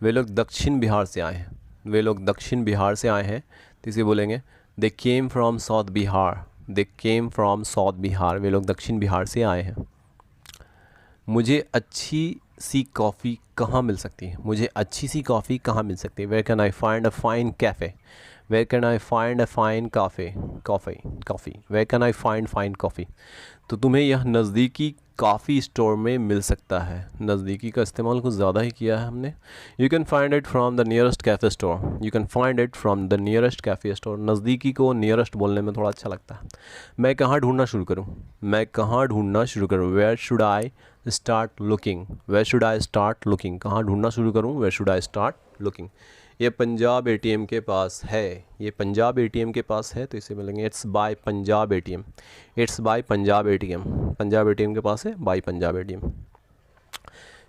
वे लोग दक्षिण बिहार से आए हैं, वे लोग दक्षिण बिहार से आए हैं, तो इसे बोलेंगे they came from south Bihar, they came from south Bihar, वे लोग दक्षिण बिहार से आए हैं। मुझे अच्छी सी कॉफ़ी कहाँ मिल सकती है, मुझे अच्छी सी कॉफ़ी कहाँ मिल सकती है। Where can I find a fine cafe, where can I find a fine coffee, where can I find fine coffee, तो तुम्हें यह नज़दीकी काफ़ी स्टोर में मिल सकता है। नज़दीकी का इस्तेमाल कुछ ज़्यादा ही किया है हमने। You can find it from the nearest cafe store, you can find it from the nearest cafe store, नज़दीकी को नियरेस्ट बोलने में थोड़ा अच्छा लगता है। मैं कहाँ ढूंढना शुरू करूँ, मैं कहाँ ढूंढना शुरू करूँ, where should I start looking, where should I start looking, कहाँ ढूंढना शुरू करूँ, where should I start looking. ये पंजाब एटीएम के पास है, ये पंजाब एटीएम के पास है, तो इसे मिलेंगे it's by Punjab ATM, it's by Punjab ATM, Punjab ATM के पास है, बाय पंजाब एटीएम।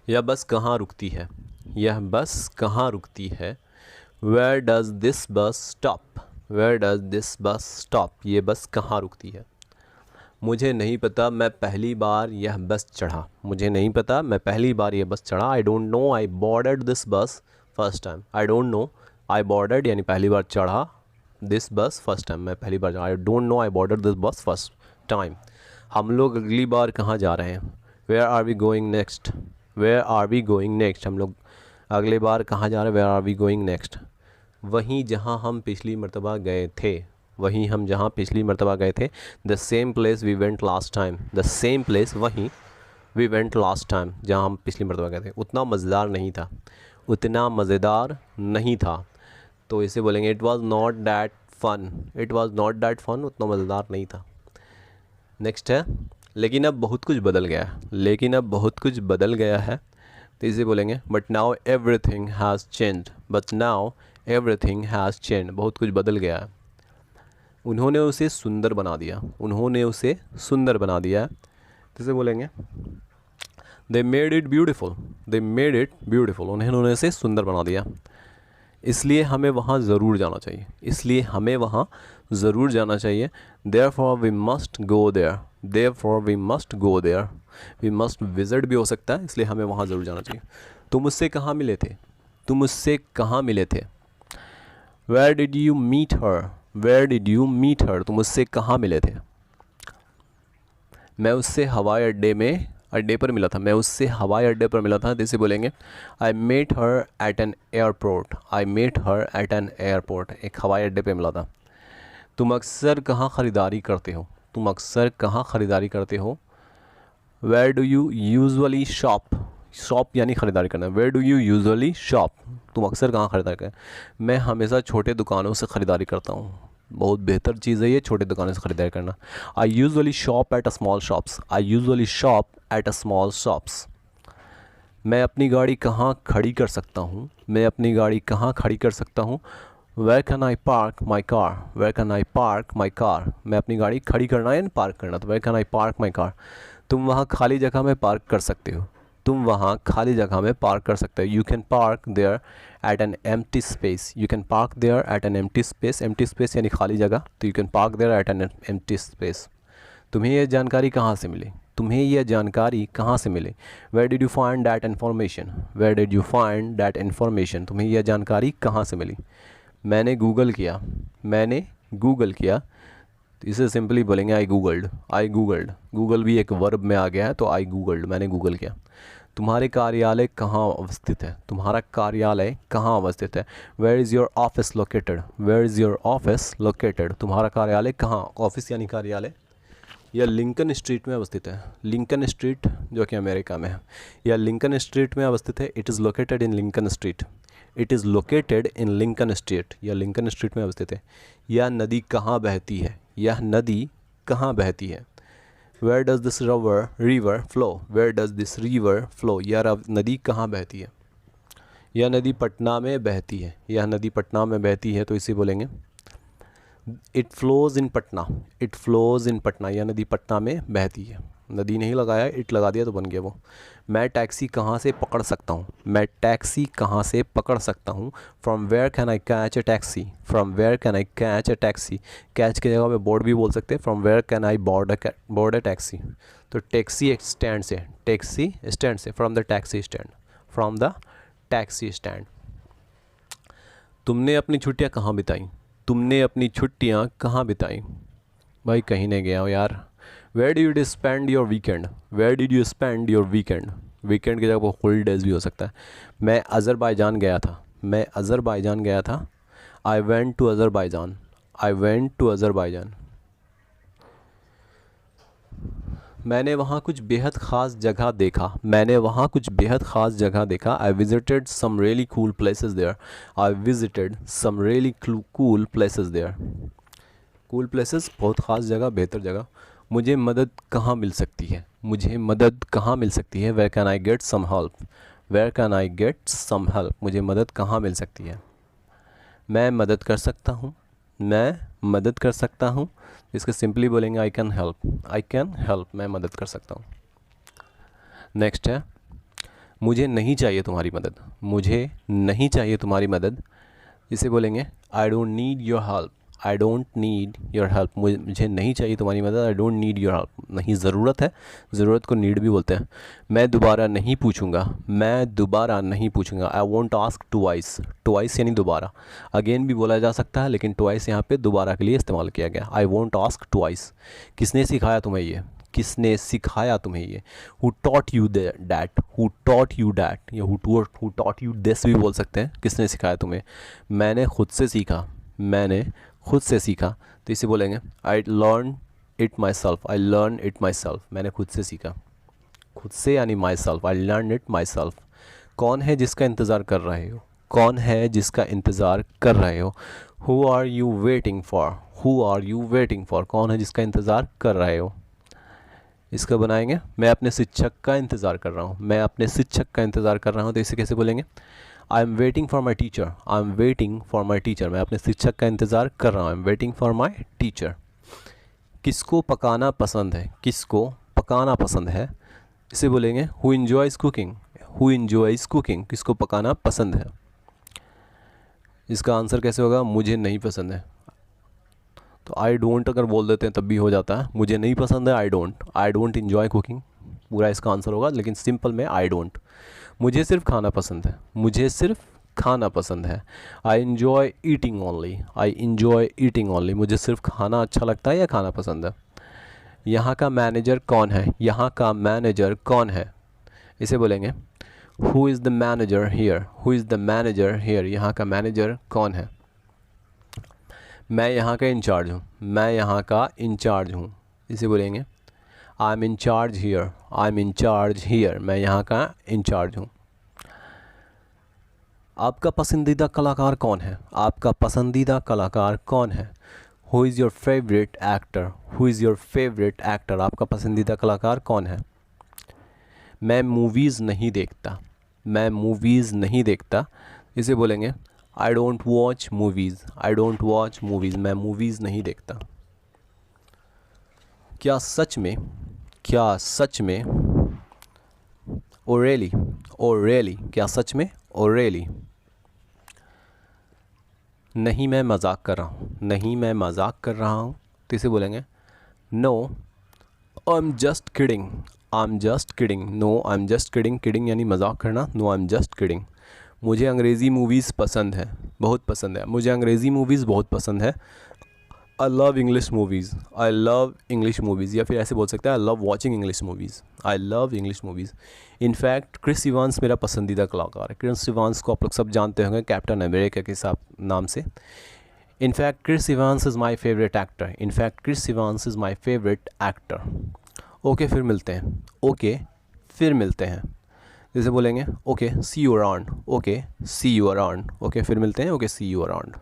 यह बस कहाँ रुकती है, यह बस कहाँ रुकती है। Where does this bus stop, where does this bus stop, ये बस कहाँ रुकती है। मुझे नहीं पता, मैं पहली बार यह बस चढ़ा, मुझे नहीं पता, मैं पहली बार यह बस चढ़ा। I don't know I boarded this bus first time, I don't know I boarded यानी पहली बार चढ़ा, दिस बस फर्स्ट टाइम, मैं पहली बार, I don't know I boarded this bus first time. हम लोग अगली बार कहाँ जा रहे हैं। Where are we going next, where are we going next, हम लोग अगले बार कहाँ जा रहे हैं। Where are we going next, वहीं जहाँ हम पिछली मरतबा गए थे, वहीं हम जहाँ पिछली मरतबा गए थे। The same place we went last time, the same place, वहीं वी वेंट लास्ट टाइम, जहाँ हम पिछली मरतबा गए थे। उतना मज़ेदार नहीं था, उतना मज़ेदार नहीं था, तो इसे बोलेंगे it was not that fun, it was not that fun, उतना मज़ेदार नहीं था। नेक्स्ट है लेकिन अब बहुत कुछ बदल गया है, लेकिन अब बहुत कुछ बदल गया है, तो इसे बोलेंगे but now everything has changed, but now everything has changed, बहुत कुछ बदल गया है। उन्होंने उसे सुंदर बना दिया, उन्होंने उसे सुंदर बना दिया, तो इसे बोलेंगे they made it beautiful, they made it beautiful, उन्होंने उसे सुंदर बना दिया। इसलिए हमें वहाँ ज़रूर जाना चाहिए, इसलिए हमें वहाँ ज़रूर जाना चाहिए। Therefore we must go there, therefore we must go there, we must visit भी हो सकता है, इसलिए हमें वहाँ ज़रूर जाना चाहिए। तुम उससे कहाँ मिले थे, तुम उससे कहाँ मिले थे। Where did you meet her, where did you meet her, तुम उससे कहाँ मिले थे। मैं उससे हवाई अड्डे पर मिला था, मैं उससे हवाई अड्डे पर मिला था, जैसे बोलेंगे I met her at an airport, I met her at an airport, एक हवाई अड्डे पे मिला था। तुम अक्सर कहाँ ख़रीदारी करते हो, तुम अक्सर कहाँ ख़रीदारी करते हो। Where do you usually shop, shop यानी ख़रीदारी करना, where do you usually shop, तुम अक्सर कहाँ ख़रीदारी करते। मैं हमेशा छोटे दुकानों से ख़रीदारी करता हूँ, बहुत बेहतर चीज़ है ये छोटे दुकानों से ख़रीदारी करना। I usually shop at a small shops, I usually shop at a small shops. मैं अपनी गाड़ी कहाँ खड़ी कर सकता हूँ, मैं अपनी गाड़ी कहाँ खड़ी कर सकता हूँ। Where can I park my car, where can I park my car, मैं अपनी गाड़ी खड़ी करना है पार्क करना, तो where can I park my car. तुम वहाँ खाली जगह में पार्क कर सकते हो, तुम वहाँ खाली जगह में पार्क कर सकते हो। You can park there at an empty space, you can park there at an empty space, empty space यानी खाली जगह, तो you can park there at an empty space. तुम्हें यह जानकारी कहाँ से मिली, तुम्हें यह जानकारी कहाँ से मिली। Where did you find that information, where did you find that information, तुम्हें यह जानकारी कहाँ से मिली। मैंने गूगल किया, मैंने गूगल किया, तो इसे सिंपली बोलेंगे I googled, I googled, Google भी एक वर्ब में आ गया है, तो आई गूगल्ड, मैंने गूगल किया। तुम्हारे कार्यालय कहाँ अवस्थित है, तुम्हारा कार्यालय कहाँ अवस्थित है। Where is your office located, where is your office located, तुम्हारा कार्यालय कहाँ, ऑफिस यानी कार्यालय, यह लिंकन स्ट्रीट में अवस्थित है, लिंकन स्ट्रीट जो कि अमेरिका में है, यह लिंकन स्ट्रीट में अवस्थित है। It is located in Lincoln street, it is located in Lincoln street, यह लिंकन स्ट्रीट में अवस्थित है। यह नदी कहाँ बहती है, यह नदी कहाँ बहती है। Where does this river flow, where does this river flow, यह नदी कहाँ बहती है। यह नदी पटना में बहती है, यह नदी पटना में बहती है, तो इसे बोलेंगे it flows in Patna, it flows in Patna, यह नदी पटना में बहती है। नदी नहीं लगाया, इट लगा दिया तो बन गया वो। मैं टैक्सी कहाँ से पकड़ सकता हूँ, मैं टैक्सी कहाँ से पकड़ सकता हूँ। From where can I catch a taxi, from where can I catch a taxi, catch की जगह पे बोर्ड भी बोल सकते हैं। From where can I board a taxi, तो टैक्सी स्टैंड से, टैक्सी स्टैंड से, from the taxi stand, from the taxi stand. तुमने अपनी छुट्टियाँ कहाँ बिताई, तुमने अपनी छुट्टियाँ कहाँ बिताई। भाई कहीं नहीं गया हो यार। Where did you spend your weekend, where did you spend your weekend, weekend की जगह वो हॉलीडेज़ भी हो सकता है। मैं अज़रबैजान गया था, मैं अज़रबैजान गया था। I went to Azerbaijan, I went to Azerbaijan. मैंने वहाँ कुछ बेहद ख़ास जगह देखा, मैंने वहाँ कुछ बेहद ख़ास जगह देखा। I visited some really cool places there, I visited some really cool places there. Cool places बहुत ख़ास जगह, बेहतर जगह। मुझे मदद कहाँ मिल सकती है, मुझे मदद कहाँ मिल सकती है। Where can I get some help, where can I get some help, मुझे मदद कहाँ मिल सकती है। मैं मदद कर सकता हूँ, मैं मदद कर सकता हूँ, इसके सिंपली बोलेंगे I can help, I can help, मैं मदद कर सकता हूँ। नेक्स्ट है मुझे नहीं चाहिए तुम्हारी मदद, मुझे नहीं चाहिए तुम्हारी मदद, इसे बोलेंगे I don't need your help, I don't need your help, मुझे नहीं चाहिए तुम्हारी मदद, I don't need your help, नहीं ज़रूरत है, ज़रूरत को नीड भी बोलते हैं। मैं दोबारा नहीं पूछूंगा, मैं दोबारा नहीं पूछूंगा। I won't ask twice, twice यानी दोबारा, अगेन भी बोला जा सकता है, लेकिन ट्वाइस यहाँ पे दोबारा के लिए इस्तेमाल किया गया। I won't ask twice. किसने सिखाया तुम्हें ये, किसने सिखाया तुम्हें ये। Who taught you that, who taught you that, या हु टॉट यू दिस भी बोल सकते हैं, किसने सिखाया तुम्हें। मैंने खुद से सीखा, मैंने खुद से सीखा, तो इसे बोलेंगे I learn it my self, I learn it my self, मैंने खुद से सीखा। खुद से यानी my self, I learn it my self. कौन है जिसका इंतज़ार कर रहे हो, कौन है जिसका इंतज़ार कर रहे हो। Who are you waiting for, who are you waiting for, कौन है जिसका इंतज़ार कर रहे हो। इसका बनाएंगे मैं अपने शिक्षक का इंतज़ार कर रहा हूँ, मैं अपने शिक्षक का इंतज़ार कर रहा हूँ, तो इसे कैसे बोलेंगे? I am waiting for my teacher, I am waiting for my teacher, मैं अपने शिक्षक का इंतज़ार कर रहा हूँ, I am waiting for my teacher. किसको पकाना पसंद है? किसको पकाना पसंद है? इसे बोलेंगे who enjoys cooking, who enjoys cooking, किसको पकाना पसंद है? इसका आंसर कैसे होगा? मुझे नहीं पसंद है। तो आई डोंट अगर बोल देते हैं तब भी हो जाता है, मुझे नहीं पसंद है, आई डोंट इन्जॉय कुकिंग, पूरा इसका आंसर होगा, लेकिन सिंपल में आई डोंट। मुझे सिर्फ खाना पसंद है, मुझे सिर्फ खाना पसंद है। I enjoy eating only, I enjoy eating only, मुझे सिर्फ खाना अच्छा लगता है या खाना पसंद है। यहाँ का मैनेजर कौन है? यहाँ का मैनेजर कौन है? इसे बोलेंगे who is the manager here, who is the manager here, यहाँ का मैनेजर कौन है? मैं यहाँ का इंचार्ज हूँ, मैं यहाँ का इंचार्ज हूँ, इसे बोलेंगे I am in charge here, I am in charge here, मैं यहाँ का इंचार्ज हूँ। आपका पसंदीदा कलाकार कौन है? आपका पसंदीदा कलाकार कौन है? Who is your favourite actor, who is your favourite actor, आपका पसंदीदा कलाकार कौन है? मैं मूवीज़ नहीं देखता, मैं मूवीज़ नहीं देखता, इसे बोलेंगे I don't watch movies, I don't watch movies, मैं मूवीज़ नहीं देखता। क्या सच में, क्या सच में, ओ रियली, ओ रियली, क्या सच में, ओ रियली। नहीं मैं मजाक कर रहा हूँ, नहीं मैं मजाक कर रहा हूँ, तो इसे बोलेंगे no I am just kidding, I am just kidding, no I am just kidding, kidding यानी मजाक करना, no I am just kidding. मुझे अंग्रेज़ी मूवीज़ पसंद है, बहुत पसंद है, मुझे अंग्रेज़ी मूवीज़ बहुत पसंद है। I love English movies, I love English movies, या फिर ऐसे बोल सकते हैं I love watching English movies, I love English movies. In fact Chris Evans मेरा पसंदीदा कलाकार है। क्रिस इवांस को आप लोग सब जानते होंगे कैप्टन अमेरिका के नाम से। In fact Chris Evans is my favourite actor, in fact Chris Evans is my favourite actor. Okay फिर मिलते हैं, ओके फिर मिलते हैं, जैसे बोलेंगे okay see you around, okay see you around, okay फिर मिलते हैं, ओके सी यू अराउंड।